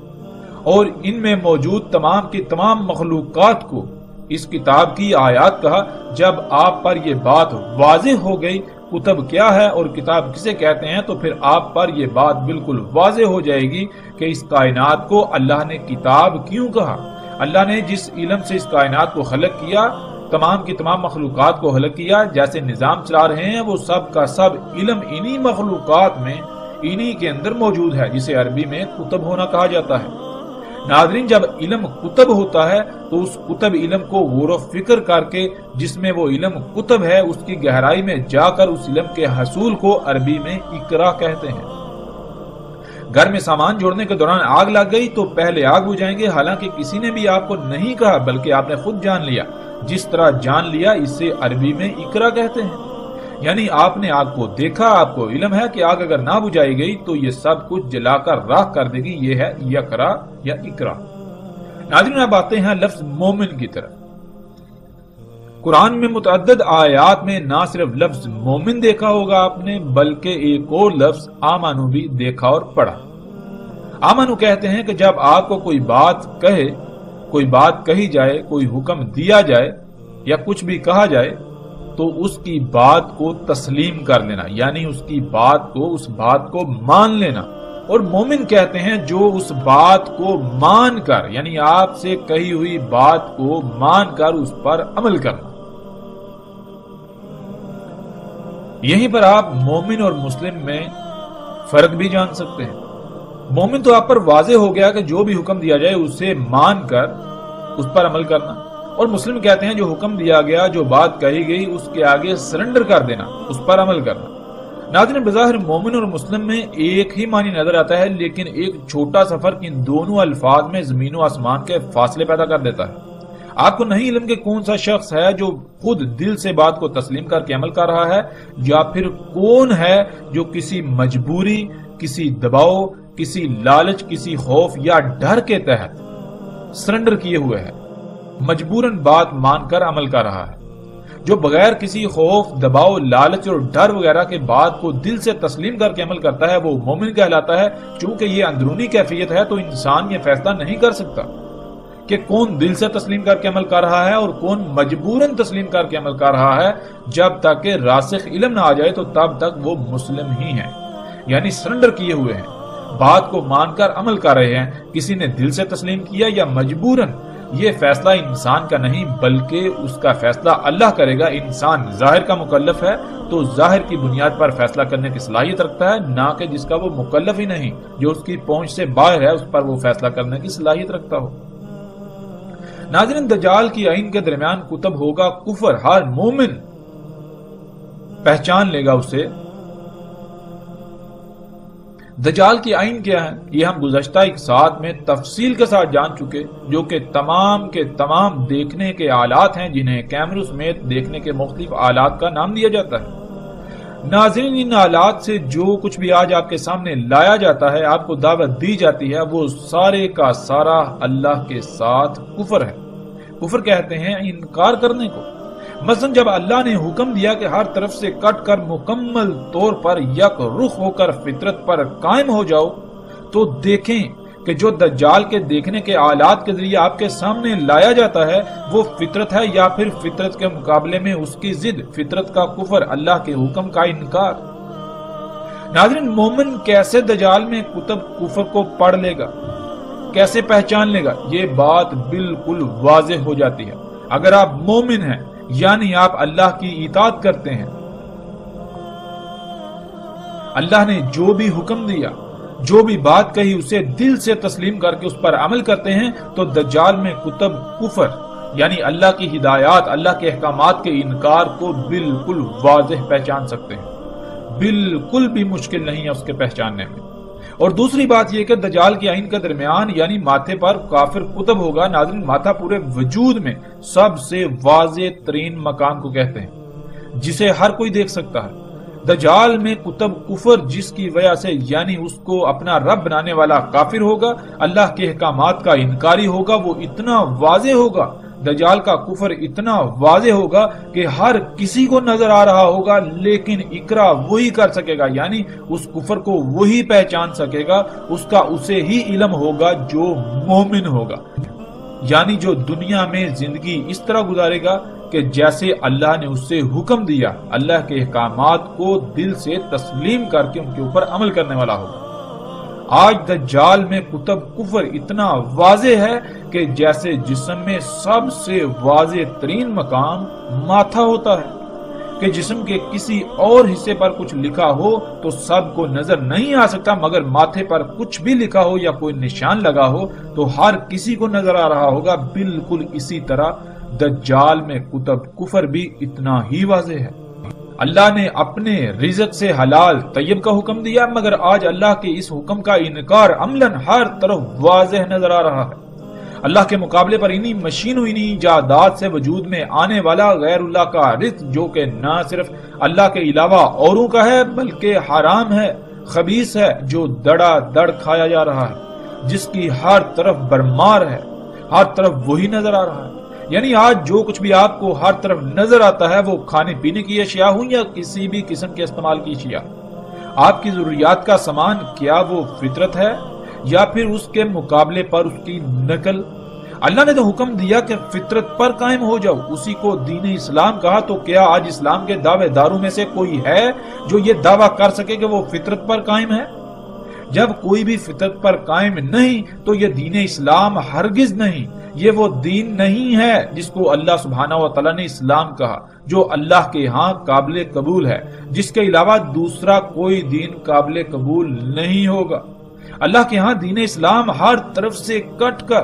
اور ان میں موجود تمام کی تمام مخلوقات کو اس کتاب کی آیات کہا۔ جب آپ پر یہ بات واضح ہو گئی کتب کیا ہے اور کتاب کسے کہتے ہیں تو پھر آپ پر یہ بات بالکل واضح ہو جائے گی کہ اس کائنات کو اللہ نے کتاب کیوں کہا۔ اللہ نے جس علم سے اس کائنات کو خلق کیا، تمام کی تمام مخلوقات کو خلق کیا، جیسے نظام چلا رہے ہیں وہ سب کا سب علم انہی مخلوقات میں انہی کے اندر موجود ہے جسے عربی میں کتب ہونا کہا جاتا ہے۔ ناظرین جب علم کتب ہوتا ہے تو اس کتب علم کو غور و فکر کر کے جس میں وہ علم کتب ہے اس کی گہرائی میں جا کر اس علم کے حصول کو عربی میں اقرا کہتے ہیں۔ گھر میں سامان جوڑنے کے دوران آگ لگ گئی تو پہلے آگ بجھائیں گے، حالانکہ کسی نے بھی آپ کو نہیں کہا بلکہ آپ نے خود جان لیا۔ جس طرح جان لیا اسے عربی میں اقرا کہتے ہیں، یعنی آپ نے آگ کو دیکھا، آپ کو علم ہے کہ آگ اگر نہ بجھائی گئی تو یہ سب کچھ جلا کر راکھ کر دے گی، یہ ہے یقرا یا اقرا۔ ناظرین اب آتے ہیں لفظ مومن کی طرف۔ قرآن میں متعدد آیات میں نہ صرف لفظ مومن دیکھا ہوگا آپ نے، بلکہ ایک اور لفظ آمنو بھی دیکھا اور پڑھا۔ آمنو کہتے ہیں کہ جب آپ کو کوئی بات کہی جائے، کوئی حکم دیا جائے یا کچھ بھی کہا جائے تو اس کی بات کو تسلیم کر لینا، یعنی اس بات کو مان لینا۔ اور مومن کہتے ہیں جو اس بات کو مان کر، یعنی آپ سے کہی ہوئی بات کو مان کر اس پر عمل کرنا۔ یہیں پر آپ مومن اور مسلم میں فرق بھی جان سکتے ہیں۔ مومن تو آپ پر واضح ہو گیا کہ جو بھی حکم دیا جائے اسے مان کر اس پر عمل کرنا، اور مسلم کہتے ہیں جو حکم دیا گیا، جو بات کہی گئی، اس کے آگے سرنڈر کر دینا، اس پر عمل کرنا۔ ناظرین بظاہر مومن اور مسلم میں ایک ہی معنی نظر آتا ہے، لیکن ایک چھوٹا سا فرق ان دونوں الفاظ میں زمین و آسمان کے فاصلے پیدا کر دیتا ہے۔ آپ کو نہیں علم کہ کون سا شخص ہے جو خود دل سے بات کو تسلیم کر کے عمل کر رہا ہے، یا پھر کون ہے جو کسی مجبوری، کسی دباؤ، کسی لالچ، کسی خوف یا ڈر کے تحت سرنڈر کیے ہوئے ہے، مجبوراً بات مان کر عمل کر رہا ہے۔ جو بغیر کسی خوف، دباؤ، لالچ اور ڈر وغیرہ کے بات کو دل سے تسلیم کر کے عمل کرتا ہے، وہ مومن کہلاتا ہے۔ چونکہ یہ اندرونی کیفیت ہے تو انسان یہ فیصلہ نہیں کر سکتا کہ کون دل سے تسلیم کر کے عمل کر رہا ہے اور کون مجبوراً تسلیم کر کے عمل کر رہا ہے۔ جب تک کہ راسخ علم نہ آ جائے تو تب تک وہ مسلم ہی ہیں، یعنی سرنڈر کیے ہوئے ہیں، بات کو مان کر عمل کر رہے ہیں۔ کسی نے دل سے تسلیم کیا یا مجبوراً، یہ فیصلہ انسان کا نہیں بلکہ اس کا فیصلہ اللہ کرے گا۔ انسان ظاہر کا مکلف ہے تو ظاہر کی بنیاد پر فیصلہ کرنے کی صلاحیت رکھتا ہے، نہ کہ جس کا وہ مکلف ہی نہیں، جو اس کی پہنچ سے باہر ہے، اس پر وہ فیصلہ کرنے کی صلاحیت رکھتا ہو۔ ناظرین دجال کی آئین کے درمیان کتب ہوگا کفر، ہر مومن پہچان لے گا اسے۔ دجال کی آئین کیا ہے یہ ہم گزشتہ ایک ساتھ میں تفصیل کے ساتھ جان چکے، جو کہ تمام کے تمام دیکھنے کے آلات ہیں، جنہیں کیمروں سمیت دیکھنے کے مختلف آلات کا نام دیا جاتا ہے۔ ناظرین ان آلات سے جو کچھ بھی آج آپ کے سامنے لایا جاتا ہے، آپ کو دعوت دی جاتی ہے، وہ سارے کا سارا اللہ کے ساتھ کفر ہے۔ کفر کہتے ہیں انکار کرنے کو۔ مثلا جب اللہ نے حکم دیا کہ ہر طرف سے کٹ کر مکمل طور پر یک رخ ہو کر فطرت پر قائم ہو جاؤ، تو دیکھیں کہ جو دجال کے دیکھنے کے آلات کے ذریعے آپ کے سامنے لایا جاتا ہے وہ فطرت ہے یا پھر فطرت کے مقابلے میں اس کی ضد، فطرت کا کفر، اللہ کے حکم کا انکار۔ ناظرین مومن کیسے دجال میں کتب کفر کو پڑھ لے گا، کیسے پہچان لے گا؟ یہ بات بالکل واضح ہو جاتی ہے۔ اگر آپ مومن ہیں یعنی آپ اللہ کی اطاعت کرتے ہیں، اللہ نے جو بھی حکم دیا، جو بھی بات کہی، اسے دل سے تسلیم کر کے اس پر عمل کرتے ہیں، تو دجال میں کتب کفر یعنی اللہ کی ہدایات، اللہ کے احکامات کے انکار کو بالکل واضح پہچان سکتے ہیں۔ بالکل بھی مشکل نہیں ہے اس کے پہچاننے میں۔ اور دوسری بات یہ کہ دجال کی آئین کے درمیان یعنی ماتھے پر کافر کتب ہوگا۔ ناظرین ماتھا پورے وجود میں سب سے واضح ترین مکان کو کہتے ہیں، جسے ہر کوئی دیکھ سکتا ہے۔ دجال میں کتب کفر جس کی وجہ سے یعنی اس کو اپنا رب بنانے والا کافر ہوگا، اللہ کے احکامات کا انکاری ہوگا، وہ اتنا واضح ہوگا، دجال کا کفر اتنا واضح ہوگا کہ ہر کسی کو نظر آ رہا ہوگا، لیکن اقرا وہی کر سکے گا، یعنی اس کفر کو وہی پہچان سکے گا، اس کا اسے ہی علم ہوگا جو مومن ہوگا، یعنی جو دنیا میں زندگی اس طرح گزارے گا کہ جیسے اللہ نے اس سے حکم دیا، اللہ کے احکامات کو دل سے تسلیم کر کے ان کے اوپر عمل کرنے والا ہوگا۔ آج دجال میں کتب کفر اتنا واضح ہے کہ جیسے جسم میں سب سے واضح ترین مقام ماتھا ہوتا ہے، کہ جسم کے کسی اور حصے پر کچھ لکھا ہو تو سب کو نظر نہیں آ سکتا، مگر ماتھے پر کچھ بھی لکھا ہو یا کوئی نشان لگا ہو تو ہر کسی کو نظر آ رہا ہوگا۔ بالکل اسی طرح دجال میں کتب کفر بھی اتنا ہی واضح ہے۔ اللہ نے اپنے رزق سے حلال طیب کا حکم دیا، مگر آج اللہ کے اس حکم کا انکار عملاً ہر طرف واضح نظر آ رہا ہے۔ اللہ کے مقابلے پر انہی مشینوں، انہی ایجادات سے وجود میں آنے والا غیر اللہ کا رزق، جو کہ نہ صرف اللہ کے علاوہ اوروں کا ہے بلکہ حرام ہے، خبیث ہے، جو دڑا دڑ کھایا جا رہا ہے، جس کی ہر طرف برمار ہے، ہر طرف وہی نظر آ رہا ہے۔ یعنی آج جو کچھ بھی آپ کو ہر طرف نظر آتا ہے وہ کھانے پینے کی اشیاء ہوں یا کسی بھی قسم کے استعمال کی اشیاء، آپ کی ضروریات کا سامان، کیا وہ فطرت ہے یا پھر اس کے مقابلے پر اس کی نقل؟ اللہ نے تو حکم دیا کہ فطرت پر قائم ہو جاؤ، اسی کو دین اسلام کہا، تو کیا آج اسلام کے دعوے داروں میں سے کوئی ہے جو یہ دعویٰ کر سکے کہ وہ فطرت پر قائم ہے؟ جب کوئی بھی فطرت پر قائم نہیں تو یہ دین اسلام ہرگز نہیں، یہ وہ دین نہیں ہے جس کو اللہ سبحانہ و تعالیٰ نے اسلام کہا، جو اللہ کے ہاں قابل قبول ہے، جس کے علاوہ دوسرا کوئی دین قابل قبول نہیں ہوگا۔ اللہ کے ہاں دین اسلام ہر طرف سے کٹ کر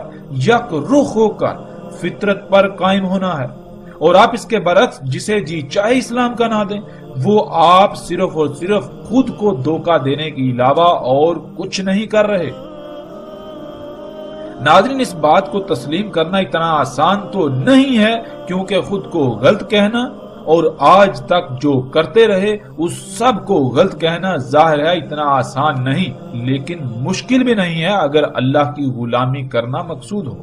یک رخ ہو کر فطرت پر قائم ہونا ہے، اور آپ اس کے برعکس جسے جی چاہے اسلام کا نہ دیں، وہ آپ صرف اور صرف خود کو دھوکہ دینے کے علاوہ اور کچھ نہیں کر رہے۔ ناظرین، اس بات کو تسلیم کرنا اتنا آسان تو نہیں ہے، کیونکہ خود کو غلط کہنا اور آج تک جو کرتے رہے اس سب کو غلط کہنا ظاہر ہے اتنا آسان نہیں، لیکن مشکل بھی نہیں ہے اگر اللہ کی غلامی کرنا مقصود ہو۔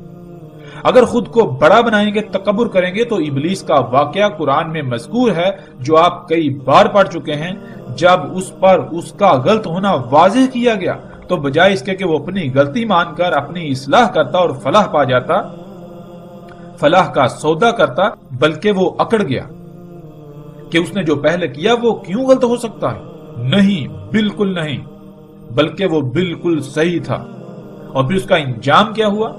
اگر خود کو بڑا بنائیں گے، تکبر کریں گے، تو ابلیس کا واقعہ قرآن میں مذکور ہے جو آپ کئی بار پڑھ چکے ہیں۔ جب اس پر اس کا غلط ہونا واضح کیا گیا تو بجائے اس کے کہ وہ اپنی غلطی مان کر اپنی اصلاح کرتا اور فلاح پا جاتا، فلاح کا سودا کرتا، بلکہ وہ اکڑ گیا کہ اس نے جو پہلے کیا وہ کیوں غلط ہو سکتا ہے؟ نہیں، بالکل نہیں، بلکہ وہ بالکل صحیح تھا۔ اور پھر اس کا انجام کیا ہوا؟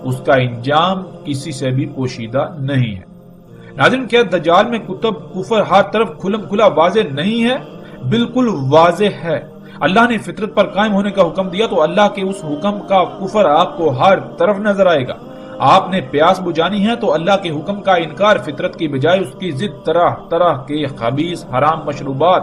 اس کا انجام کسی سے بھی پوشیدہ نہیں ہے۔ ناظرین، کیا دجال میں کتب کفر ہر طرف کھلم کھلا واضح نہیں ہے؟ بالکل واضح ہے۔ اللہ نے فطرت پر قائم ہونے کا حکم دیا تو اللہ کے اس حکم کا کفر آپ کو ہر طرف نظر آئے گا۔ آپ نے پیاس بجھانی ہے تو اللہ کے حکم کا انکار فطرت کی بجائے اس کی ضد طرح طرح کے خبیث حرام مشروبات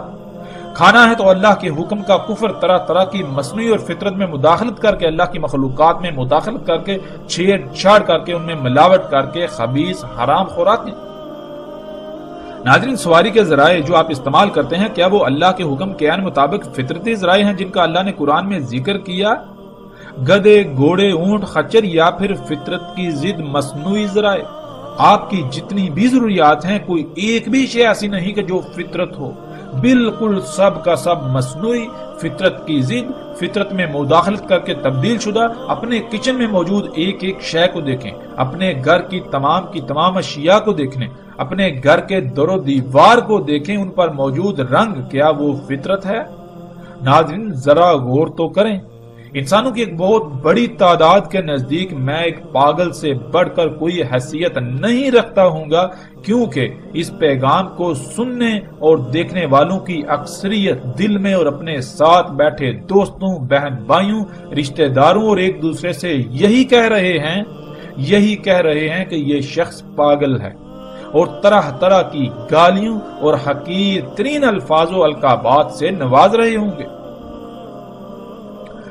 کھانا ہے تو اللہ کے حکم کا کفر طرح طرح کی مصنوعی اور فطرت میں مداخلت کر کے، اللہ کی مخلوقات میں مداخلت کر کے، چھیڑ چھاڑ کر کے، ان میں ملاوٹ کر کے خبیث حرام خوراکیں۔ ناظرین، سواری کے ذرائع جو آپ استعمال کرتے ہیں، کیا وہ اللہ کے حکم کے عین مطابق فطرتی ذرائع ہیں جن کا اللہ نے قرآن میں ذکر کیا؟ گدے، گھوڑے، اونٹ، خچر، یا پھر فطرت کی ضد مصنوعی ذرائع؟ آپ کی جتنی بھی ضروریات ہیں کوئی ایک بھی شے ایسی نہیں کہ جو فطرت ہو، بالکل سب کا سب مصنوعی، فطرت کی ضد، فطرت میں مداخلت کر کے تبدیل شدہ۔ اپنے کچن میں موجود ایک ایک شے کو دیکھیں، اپنے گھر کی تمام اشیاء کو دیکھیں، اپنے گھر کے در و دیوار کو دیکھیں، ان پر موجود رنگ، کیا وہ فطرت ہے؟ ناظرین، ذرا غور تو کریں۔ انسانوں کی ایک بہت بڑی تعداد کے نزدیک میں ایک پاگل سے بڑھ کر کوئی حیثیت نہیں رکھتا ہوں گا، کیونکہ اس پیغام کو سننے اور دیکھنے والوں کی اکثریت دل میں اور اپنے ساتھ بیٹھے دوستوں، بہن بھائیوں، رشتہ داروں اور ایک دوسرے سے یہی کہہ رہے ہیں کہ یہ شخص پاگل ہے، اور طرح طرح کی گالیوں اور حقیر ترین الفاظ و القابات سے نواز رہے ہوں گے،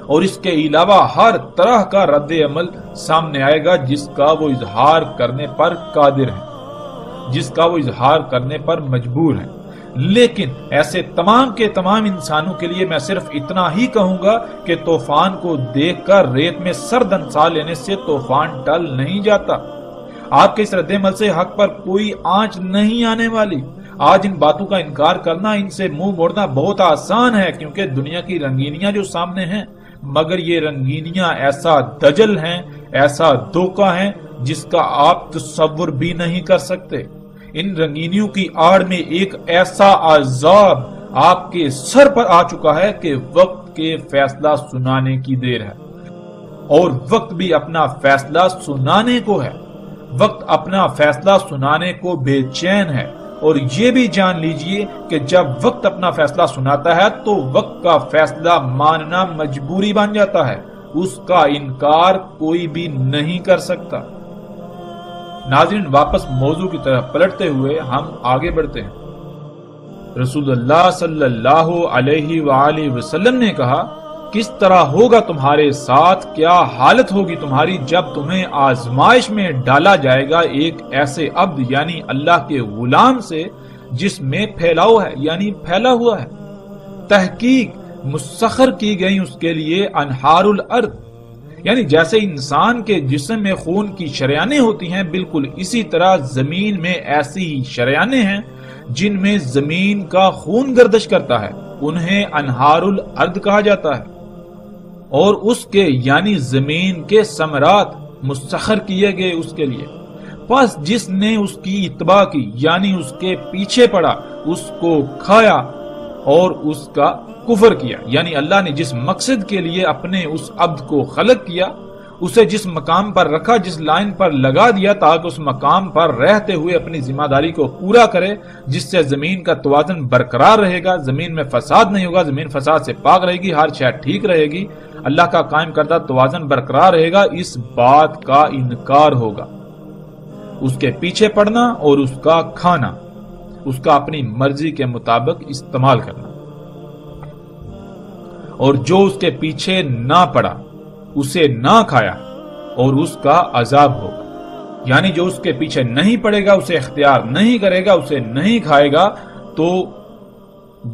اور اس کے علاوہ ہر طرح کا رد عمل سامنے آئے گا جس کا وہ اظہار کرنے پر قادر ہے، جس کا وہ اظہار کرنے پر مجبور ہے۔ لیکن ایسے تمام کے تمام انسانوں کے لیے میں صرف اتنا ہی کہوں گا کہ طوفان کو دیکھ کر ریت میں سر دنسا لینے سے طوفان ٹل نہیں جاتا۔ آپ کے اس رد عمل سے حق پر کوئی آنچ نہیں آنے والی۔ آج ان باتوں کا انکار کرنا، ان سے منہ موڑنا بہت آسان ہے، کیونکہ دنیا کی رنگینیاں جو سامنے ہیں، مگر یہ رنگینیاں ایسا دجل ہیں، ایسا دھوکہ ہیں جس کا آپ تصور بھی نہیں کر سکتے۔ ان رنگینیوں کی آڑ میں ایک ایسا عذاب آپ کے سر پر آ چکا ہے کہ وقت کے فیصلہ سنانے کی دیر ہے، اور وقت بھی اپنا فیصلہ سنانے کو ہے۔ وقت اپنا فیصلہ سنانے کو بے چین ہے، اور یہ بھی جان لیجئے کہ جب وقت اپنا فیصلہ سناتا ہے تو وقت کا فیصلہ ماننا مجبوری بن جاتا ہے، اس کا انکار کوئی بھی نہیں کر سکتا۔ ناظرین، واپس موضوع کی طرف پلٹتے ہوئے ہم آگے بڑھتے ہیں۔ رسول اللہ صلی اللہ علیہ وآلہ وسلم نے کہا، کس طرح ہوگا تمہارے ساتھ، کیا حالت ہوگی تمہاری جب تمہیں آزمائش میں ڈالا جائے گا ایک ایسے عبد یعنی اللہ کے غلام سے جس میں پھیلاؤ ہے، یعنی پھیلا ہوا ہے، تحقیق مسخر کی گئی اس کے لیے انہار الارض، یعنی جیسے انسان کے جسم میں خون کی شریانیں ہوتی ہیں، بالکل اسی طرح زمین میں ایسی ہی شریانیں ہیں جن میں زمین کا خون گردش کرتا ہے، انہیں انہار الارض کہا جاتا ہے، اور اس کے یعنی زمین کے ثمرات مسخر کیے گئے اس کے لیے۔ پس جس نے اس کی اتباع کی یعنی اس کے پیچھے پڑا، اس کو کھایا اور اس کا کفر کیا، یعنی اللہ نے جس مقصد کے لیے اپنے اس عبد کو خلق کیا، اسے جس مقام پر رکھا، جس لائن پر لگا دیا تاکہ اس مقام پر رہتے ہوئے اپنی ذمہ داری کو پورا کرے، جس سے زمین کا توازن برقرار رہے گا، زمین میں فساد نہیں ہوگا، زمین فساد سے پاک رہے گی، ہر شے ٹھیک رہے گی، اللہ کا قائم کردہ توازن برقرار رہے گا، اس بات کا انکار ہوگا۔ اس کے پیچھے پڑنا اور اس کا کھانا، اس کا اپنی مرضی کے مطابق استعمال کرنا، اور جو اس کے پیچھے نہ پڑا اسے نہ کھایا اور اس کا عذاب ہوگا، یعنی جو اس کے پیچھے نہیں پڑے گا، اسے اختیار نہیں کرے گا، اسے نہیں کھائے گا، تو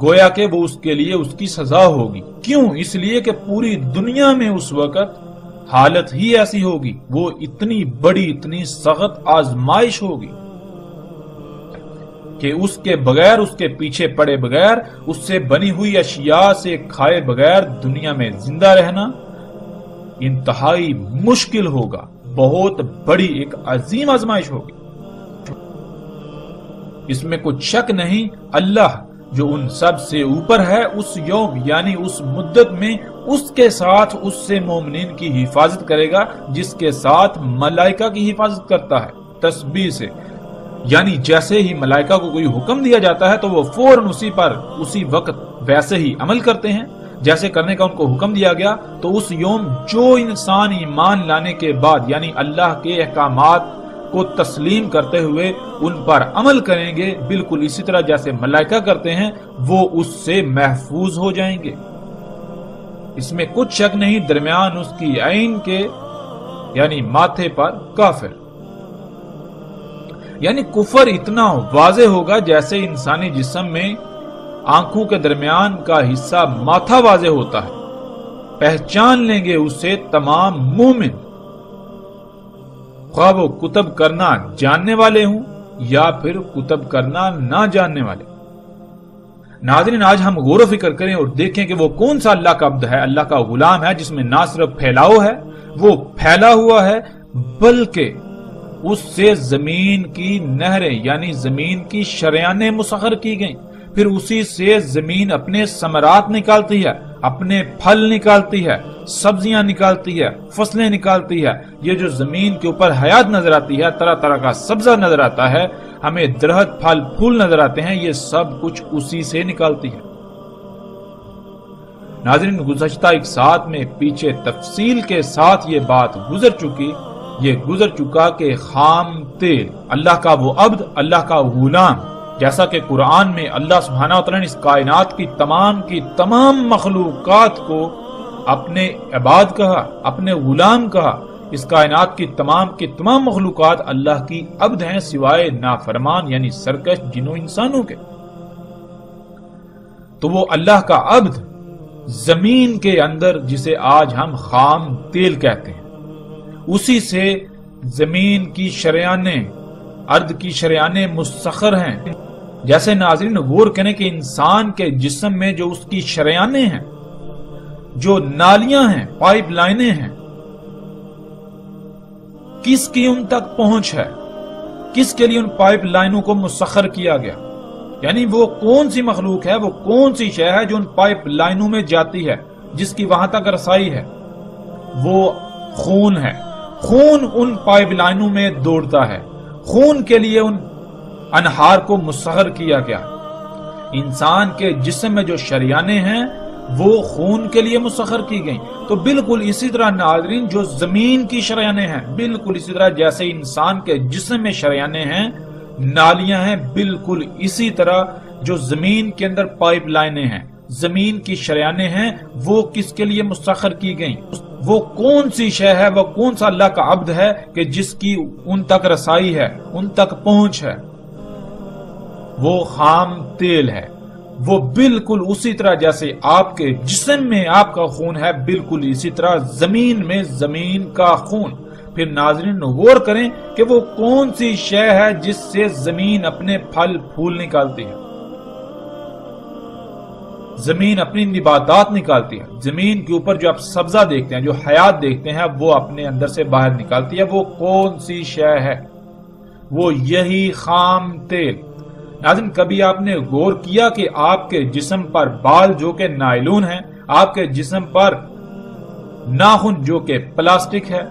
گویا کہ وہ اس کے لیے اس کی سزا ہوگی۔ کیوں؟ اس لیے کہ پوری دنیا میں اس وقت حالت ہی ایسی ہوگی، وہ اتنی بڑی اتنی سخت آزمائش ہوگی کہ اس کے بغیر، اس کے پیچھے پڑے بغیر، اس سے بنی ہوئی اشیاء سے کھائے بغیر دنیا میں زندہ رہنا انتہائی مشکل ہوگا، بہت بڑی ایک عظیم آزمائش ہوگی۔ اس میں کچھ شک نہیں، اللہ جو ان سب سے اوپر ہے، اس یوم یعنی اس مدت میں اس کے ساتھ اس سے مومنین کی حفاظت کرے گا جس کے ساتھ ملائکہ کی حفاظت کرتا ہے تسبیح سے، یعنی جیسے ہی ملائکہ کو کوئی حکم دیا جاتا ہے تو وہ فوراً اسی وقت ویسے ہی عمل کرتے ہیں جیسے کرنے کا ان کو حکم دیا گیا۔ تو اس یوم جو انسان ایمان لانے کے بعد یعنی اللہ کے احکامات کو تسلیم کرتے ہوئے ان پر عمل کریں گے، بالکل اسی طرح جیسے ملائکہ کرتے ہیں، وہ اس سے محفوظ ہو جائیں گے۔ اس میں کچھ شک نہیں، درمیان اس کی عین کے یعنی ماتھے پر کافر، یعنی کفر اتنا واضح ہوگا جیسے انسانی جسم میں آنکھوں کے درمیان کا حصہ ماتھا واضح ہوتا ہے، پہچان لیں گے اسے تمام مومن، خواہ وہ کتب کرنا جاننے والے ہوں یا پھر کتب کرنا نہ جاننے والے۔ ناظرین، آج ہم غور و فکر کریں اور دیکھیں کہ وہ کون سا اللہ کا عبد ہے، اللہ کا غلام ہے، جس میں نہ صرف پھیلاؤ ہے، وہ پھیلا ہوا ہے، بلکہ اس سے زمین کی نہریں یعنی زمین کی شریانیں مسخر کی گئیں، پھر اسی سے زمین اپنے ثمرات نکالتی ہے، اپنے پھل نکالتی ہے، سبزیاں نکالتی ہے، فصلیں نکالتی ہے۔ یہ جو زمین کے اوپر حیات نظر آتی ہے، طرح طرح کا سبزہ نظر آتا ہے، ہمیں درخت پھل پھول نظر آتے ہیں، یہ سب کچھ اسی سے نکالتی ہے۔ ناظرین، گزشتہ ایک ساتھ میں پیچھے تفصیل کے ساتھ یہ بات گزر چکا کہ خام تیل، اللہ کا وہ عبد، اللہ کا غلام، جیسا کہ قرآن میں اللہ سبحانہ وتعالی نے اس کائنات کی تمام مخلوقات کو اپنے عباد کہا، اپنے غلام کہا۔ اس کائنات کی تمام مخلوقات اللہ کی عبد ہیں سوائے نافرمان یعنی سرکش جنوں انسانوں کے۔ تو وہ اللہ کا عبد زمین کے اندر جسے آج ہم خام تیل کہتے ہیں، اسی سے زمین کی شریانیں، ارض کی شریانیں مسخر ہیں۔ جیسے ناظرین غور کریں کہ انسان کے جسم میں جو اس کی شریانیں ہیں، جو نالیاں ہیں، پائپ لائنیں ہیں، کس کی ان تک پہنچ ہے، کس کے لیے ان پائپ لائنوں کو مسخر کیا گیا، یعنی وہ کون سی مخلوق ہے، وہ کون سی شے ہے جو ان پائپ لائنوں میں جاتی ہے، جس کی وہاں تک رسائی ہے، وہ خون ہے۔ خون ان پائپ لائنوں میں دوڑتا ہے، خون کے لیے ان انہار کو مسخر کیا گیا۔ انسان کے جسم میں جو شریانیں ہیں وہ خون کے لیے مسخر کی گئیں۔ تو بالکل اسی طرح ناظرین جو زمین کی شریانیں ہیں، بالکل اسی طرح جیسے انسان کے جسم میں شریانیں ہیں، نالیاں ہیں، بالکل اسی طرح جو زمین کے اندر پائپ لائنیں ہیں، زمین کی شریانیں ہیں، وہ کس کے لیے مسخر کی گئیں؟ وہ کون سی شے ہے، وہ کون سا اللہ کا عبد ہے کہ جس کی ان تک رسائی ہے، ان تک پہنچ ہے؟ وہ خام تیل ہے، وہ بالکل اسی طرح جیسے آپ کے جسم میں آپ کا خون ہے، بالکل اسی طرح زمین میں زمین کا خون۔ پھر ناظرین غور کریں کہ وہ کون سی شے ہے جس سے زمین اپنے پھل پھول نکالتی ہے، زمین اپنی نباتات نکالتی ہے، زمین کے اوپر جو آپ سبزہ دیکھتے ہیں، جو حیات دیکھتے ہیں، وہ اپنے اندر سے باہر نکالتی ہے۔ وہ کون سی شے ہے؟ وہ یہی خام تیل۔ ناظرین کبھی آپ نے غور کیا کہ آپ کے جسم پر بال جو کہ نائلون ہیں، آپ کے جسم پر ناخن جو کہ پلاسٹک ہے،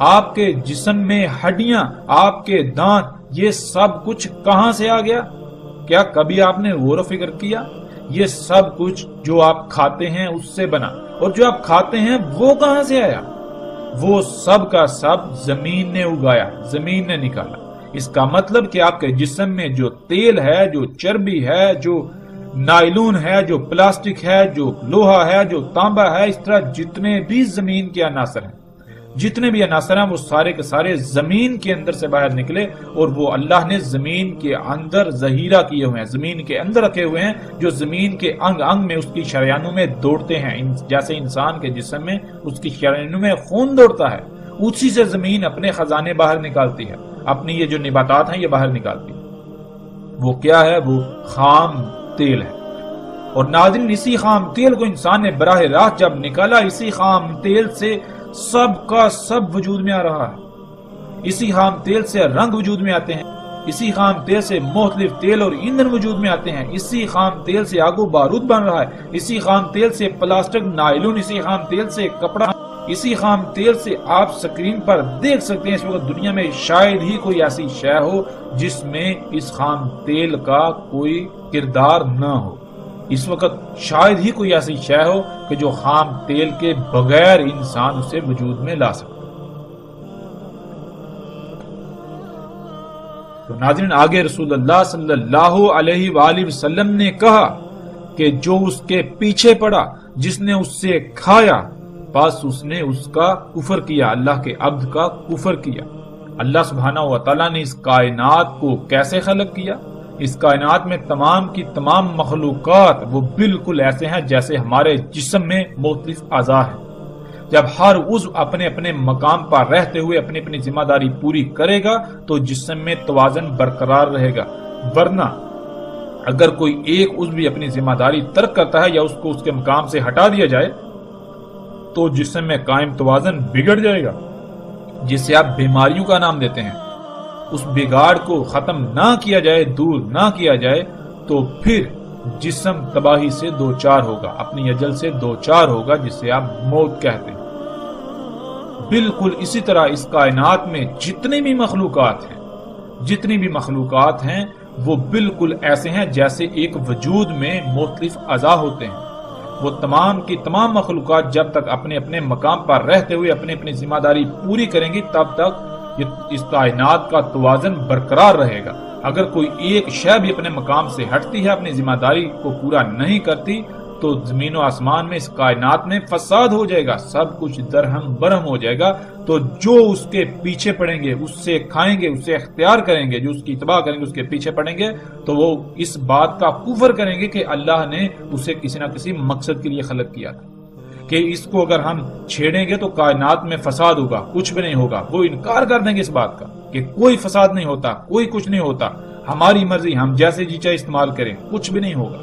آپ کے جسم میں ہڈیاں، آپ کے دانت، یہ سب کچھ کہاں سے آ گیا؟ کیا کبھی آپ نے غور و فکر کیا؟ یہ سب کچھ جو آپ کھاتے ہیں اس سے بنا، اور جو آپ کھاتے ہیں وہ کہاں سے آیا؟ وہ سب کا سب زمین نے اگایا، زمین نے نکالا۔ اس کا مطلب کہ آپ کے جسم میں جو تیل ہے، جو چربی ہے، جو نائلون ہے، جو پلاسٹک ہے، جو لوہا ہے، جو تانبا ہے، اس طرح جتنے بھی زمین کے عناصر ہیں، جتنے بھی عناصر ہیں، وہ سارے کے سارے زمین کے اندر سے باہر نکلے، اور وہ اللہ نے زمین کے اندر ذخیرہ کیے ہوئے ہیں، زمین کے اندر رکھے ہوئے ہیں، جو زمین کے انگ انگ میں اس کی شریانوں میں دوڑتے ہیں۔ جیسے انسان کے جسم میں اس کی شریانوں میں خون دوڑتا ہے، اسی سے زمین اپنے خزانے باہر نکالتی ہے، اپنی یہ جو نباتات ہیں یہ باہر نکالتی ہے۔ وہ کیا ہے؟ وہ خام تیل ہے۔ اور ناظرین اسی خام تیل کو انسان نے براہ راست جب نکالا، اسی خام تیل سے سب کا سب وجود میں آ رہا ہے، اسی خام تیل سے رنگ وجود میں آتے ہیں، اسی خام تیل سے مختلف تیل اور ایندھن وجود میں آتے ہیں، اسی خام تیل سے آگ و بارود بن رہا ہے، اسی خام تیل سے پلاسٹک، نائلون، اسی خام تیل سے کپڑا، اسی خام تیل سے آپ سکرین پر دیکھ سکتے ہیں اس وقت دنیا میں شاید ہی کوئی ایسی شے ہو جس میں اس خام تیل کا کوئی کردار نہ ہو۔ اس وقت شاید ہی کوئی ایسی شے ہو کہ جو خام تیل کے بغیر انسان اسے وجود میں لا سکے۔ تو ناظرین آگے رسول اللہ صلی اللہ علیہ وآلہ وسلم نے کہا کہ جو اس کے پیچھے پڑا، جس نے اس سے کھایا، بس اس نے اس کا کفر کیا، اللہ کے عبد کا کفر کیا۔ اللہ سبحانہ و تعالیٰ نے اس کائنات کو کیسے خلق کیا؟ اس کائنات میں تمام کی تمام مخلوقات وہ بالکل ایسے ہیں جیسے ہمارے جسم میں مختلف اعضاء ہیں۔ جب ہر عضو اپنے اپنے مقام پر رہتے ہوئے اپنی اپنی ذمہ داری پوری کرے گا تو جسم میں توازن برقرار رہے گا، ورنہ اگر کوئی ایک عضو بھی اپنی ذمہ داری ترک کرتا ہے یا اس کو اس کے مقام سے ہٹا دیا جائے تو جسم میں قائم توازن بگڑ جائے گا، جسے آپ بیماریوں کا نام دیتے ہیں۔ اس بگاڑ کو ختم نہ کیا جائے، دور نہ کیا جائے تو پھر جسم تباہی سے دوچار ہوگا، اپنی اجل سے دوچار ہوگا، جسے آپ موت کہتے ہیں۔ بالکل اسی طرح اس کائنات میں جتنی بھی مخلوقات ہیں وہ بالکل ایسے ہیں جیسے ایک وجود میں مختلف اعضاء ہوتے ہیں۔ وہ تمام کی تمام مخلوقات جب تک اپنے اپنے مقام پر رہتے ہوئے اپنی اپنی ذمہ داری پوری کریں گی تب تک اس کائنات کا توازن برقرار رہے گا۔ اگر کوئی ایک شے بھی اپنے مقام سے ہٹتی ہے، اپنی ذمہ داری کو پورا نہیں کرتی تو زمین و آسمان میں، اس کائنات میں فساد ہو جائے گا، سب کچھ درہم برہم ہو جائے گا۔ تو جو اس کے پیچھے پڑیں گے، اس سے کھائیں گے، اسے اختیار کریں گے، جو اس کی اتباع کریں گے، اس کے پیچھے پڑیں گے تو وہ اس بات کا کفر کریں گے کہ اللہ نے اسے کسی نہ کسی مقصد کے لیے خلق کیا تھا، کہ اس کو اگر ہم چھیڑیں گے تو کائنات میں فساد ہوگا، کچھ بھی نہیں ہوگا۔ وہ انکار کر دیں گے اس بات کا کہ کوئی فساد نہیں ہوتا، کوئی کچھ نہیں ہوتا، ہماری مرضی، ہم جیسے جی چاہے استعمال کریں، کچھ بھی نہیں ہوگا۔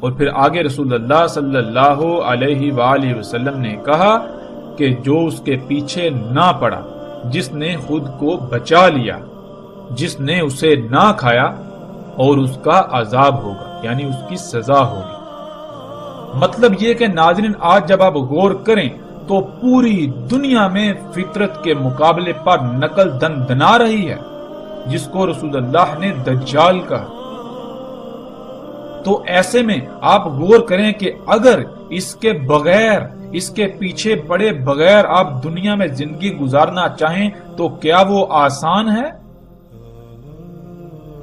اور پھر آگے رسول اللہ صلی اللہ علیہ وآلہ وسلم نے کہا کہ جو اس کے پیچھے نہ پڑا، جس نے خود کو بچا لیا، جس نے اسے نہ کھایا، اور اس کا عذاب ہوگا، یعنی اس کی سزا ہوگی۔ مطلب یہ کہ ناظرین آج جب آپ غور کریں تو پوری دنیا میں فطرت کے مقابلے پر نقل دنا رہی ہے، جس کو رسول اللہ نے دجال کہا۔ تو ایسے میں آپ غور کریں کہ اگر اس کے بغیر، اس کے پیچھے پڑے بغیر آپ دنیا میں زندگی گزارنا چاہیں تو کیا وہ آسان ہے؟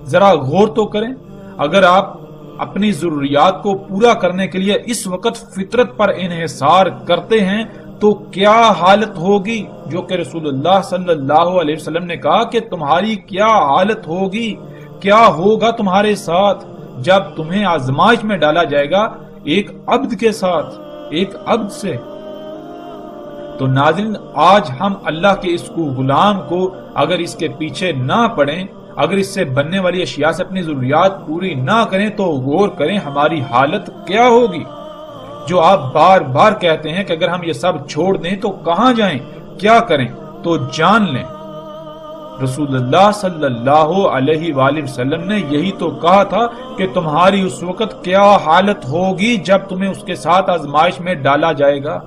ذرا غور تو کریں۔ اگر آپ اپنی ضروریات کو پورا کرنے کے لیے اس وقت فطرت پر انحصار کرتے ہیں تو کیا حالت ہوگی، جو کہ رسول اللہ صلی اللہ علیہ وسلم نے کہا کہ تمہاری کیا حالت ہوگی، کیا ہوگا تمہارے ساتھ جب تمہیں آزمائش میں ڈالا جائے گا ایک عبد کے ساتھ، ایک عبد سے۔ تو ناظرین، آج ہم اللہ کے اس کو غلام کو اگر اس کے پیچھے نہ پڑیں، اگر اس سے بننے والی اشیاء سے اپنی ضروریات پوری نہ کریں، تو غور کریں ہماری حالت کیا ہوگی۔ جو آپ بار بار کہتے ہیں کہ اگر ہم یہ سب چھوڑ دیں تو کہاں جائیں، کیا کریں، تو جان لیں رسول اللہ صلی اللہ علیہ وآلہ وسلم نے یہی تو کہا تھا کہ تمہاری اس وقت کیا حالت ہوگی جب تمہیں اس کے ساتھ آزمائش میں ڈالا جائے گا۔